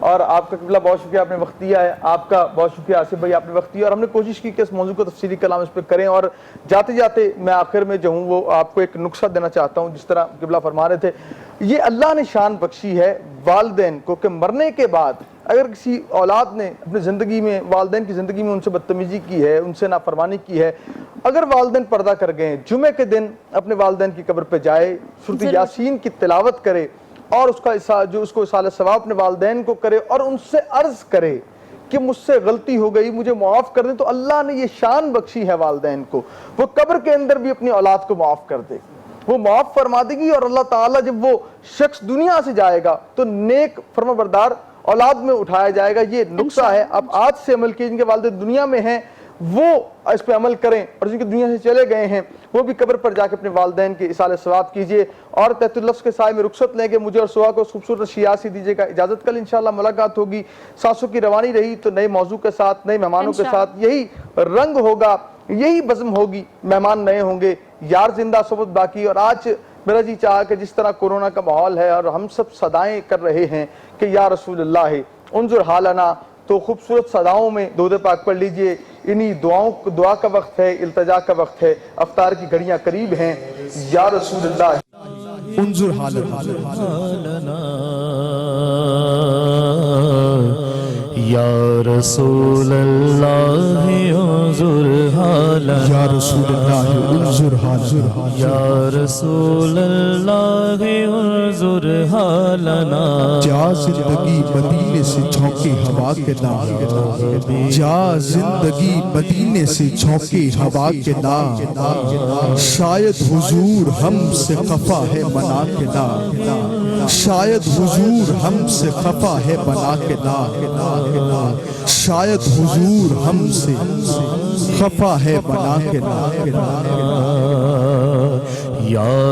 اور آپ کا قبلہ بہت شکریہ، آپ نے وقت دیا ہے، آپ کا بہت شکریہ آصف بھائی، آپ نے وقت دیا، اور ہم نے کوشش کی کہ اس موضوع کو تفصیلی کلام اس پہ کریں. اور جاتے جاتے میں آخر میں جو ہوں وہ آپ کو ایک نقصہ دینا چاہتا ہوں. جس طرح قبلہ فرما رہے تھے، یہ اللہ نے شان بخشی ہے والدین کو کہ مرنے کے بعد اگر کسی اولاد نے اپنی زندگی میں والدین کی زندگی میں ان سے بدتمیزی کی ہے، ان سے نافرمانی کی ہے، اگر والدین پردہ کر گئے ہیں، جمعے کے دن اپنے والدین کی قبر پہ جائے، سورۃ یاسین کی تلاوت کرے اور اس کو اصالہ ثواب اپنے والدین کو کرے اور ان سے عرض کرے کہ مجھ سے غلطی ہو گئی، مجھے معاف کر دیں، تو اللہ نے یہ شان بخشی ہے والدین کو، وہ قبر کے اندر بھی اپنی اولاد کو معاف کر دے، وہ معاف فرما دے گی. اور اللہ تعالیٰ جب وہ شخص دنیا سے جائے گا تو نیک فرمانبردار اولاد میں اٹھایا جائے گا. یہ نقصہ ہے، اب آج سے عمل کیجئے. جن کے والد دنیا میں ہیں وہ اس پہ عمل کریں، اور جن کے دنیا سے چلے گئے ہیں وہ بھی قبر پر جا کے اپنے والدین کے اصالہ ثواب کیجئے. اور تحت اللفظ کے سائے میں رخصت لیں گے. مجھے اور سوا کو خوبصورت شیاسی دیجیے گا اجازت. کل انشاءاللہ ملاقات ہوگی. سانسوں کی روانی رہی تو نئے موضوع کے ساتھ، نئے مہمانوں کے ساتھ. یہی رنگ ہوگا، یہی بزم ہوگی، مہمان نئے ہوں گے، یار زندہ صحبت باقی. اور آج میرا جی چاہا کہ جس طرح کورونا کا ماحول ہے اور ہم سب صدائیں کر رہے ہیں کہ یا رسول اللہ انظر حالنا، تو خوبصورت صداؤں میں درود پاک پڑھ لیجئے. انہی دعا کا وقت ہے، التجا کا وقت ہے، افطار کی گھڑیاں قریب ہیں. یا رسول اللہ انظر حالنا یا رسول اللہ انظر حالنا، یا رسول اللہ انظر حالنا، یا رسول اللہ انظر حالنا. جا زندگی مدینے سے جھونکے ہوا کے نام، جا زندگی مدینے سے جھونکے ہوا کے نام. شاید حضور ہم سے خفا ہے بنا کے نام، شاید حضور ہم سے خفا ہے بنا کے نام، شاید حضور ہم سے خفا ہے بنا کے نام.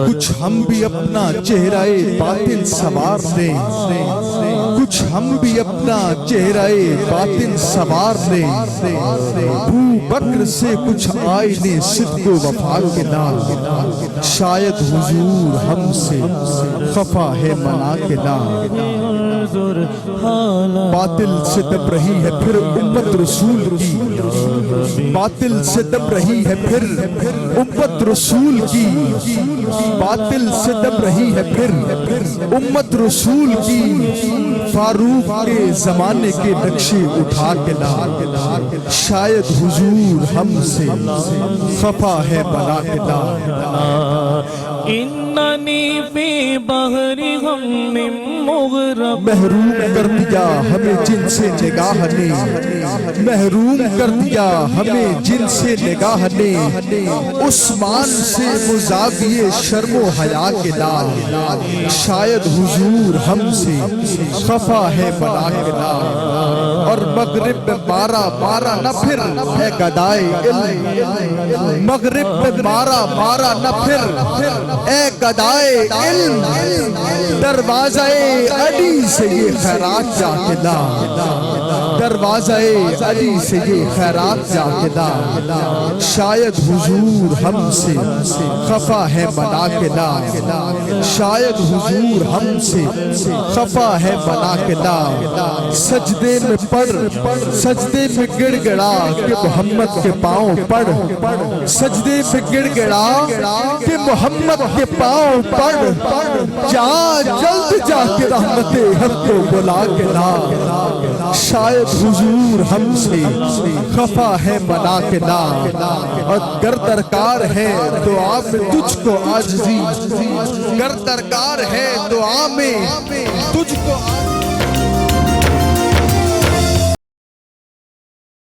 کچھ ہم بھی اپنا چہرہ باطن سوار دیں، کچھ ہم بھی اپنا چہرہ باطن سوار دیں. ابو بکر سے کچھ آئینے صدق و وفا کے نام، شاید حضور ہم سے خفا ہے بنا کے نام. باطل سے دب رہی ہے پھر امت رسول کی، باطل سے دب رہی ہے پھر امت رسول کی، باطل سے دب رہی ہے پھر امت رسول کی. فاروق کے زمانے کے نقشے اٹھا کے لا، شاید حضور ہم سے خفا ہے بنا کے لا. اننی فی بحر غم مغرق، محروم کر دیا ہمیں جن سے نگاہ نے، محروم کر دیا ہمیں جن سے نگاہ نے. عثمان سے مزاویے شرم و حیا کے لال، شاید حضور ہم سے خفا ہے بنا کے لال. اور مغرب میں مارا نہ پھر ہے گدائے علم، مغرب میں مارا نہ پھر اے گدائے علم. دروازہ علی سے یہ خیرات جا کے لا، دروازہ علی سے یہ خیرات جا کے لا. شاید حضور ہم سے خفا ہے بنا کے لا، شاید حضور ہم سے خفا ہے بنا کے لا. سجدے میں پڑھ، سجدے میں گڑ گڑا کہ محمد کے پاؤں پڑھ، سجدے میں گڑ گڑا کہ محمد کے پاؤں پڑھ. جا جلد جا کے رحمت حق کو بلا کے لا، شاید حضور ہم سے خفا ہے بنا کے لا. اور گر درکار ہے دعا میں تجھ کو عاجزی، گر درکار ہے دعا میں تجھ کو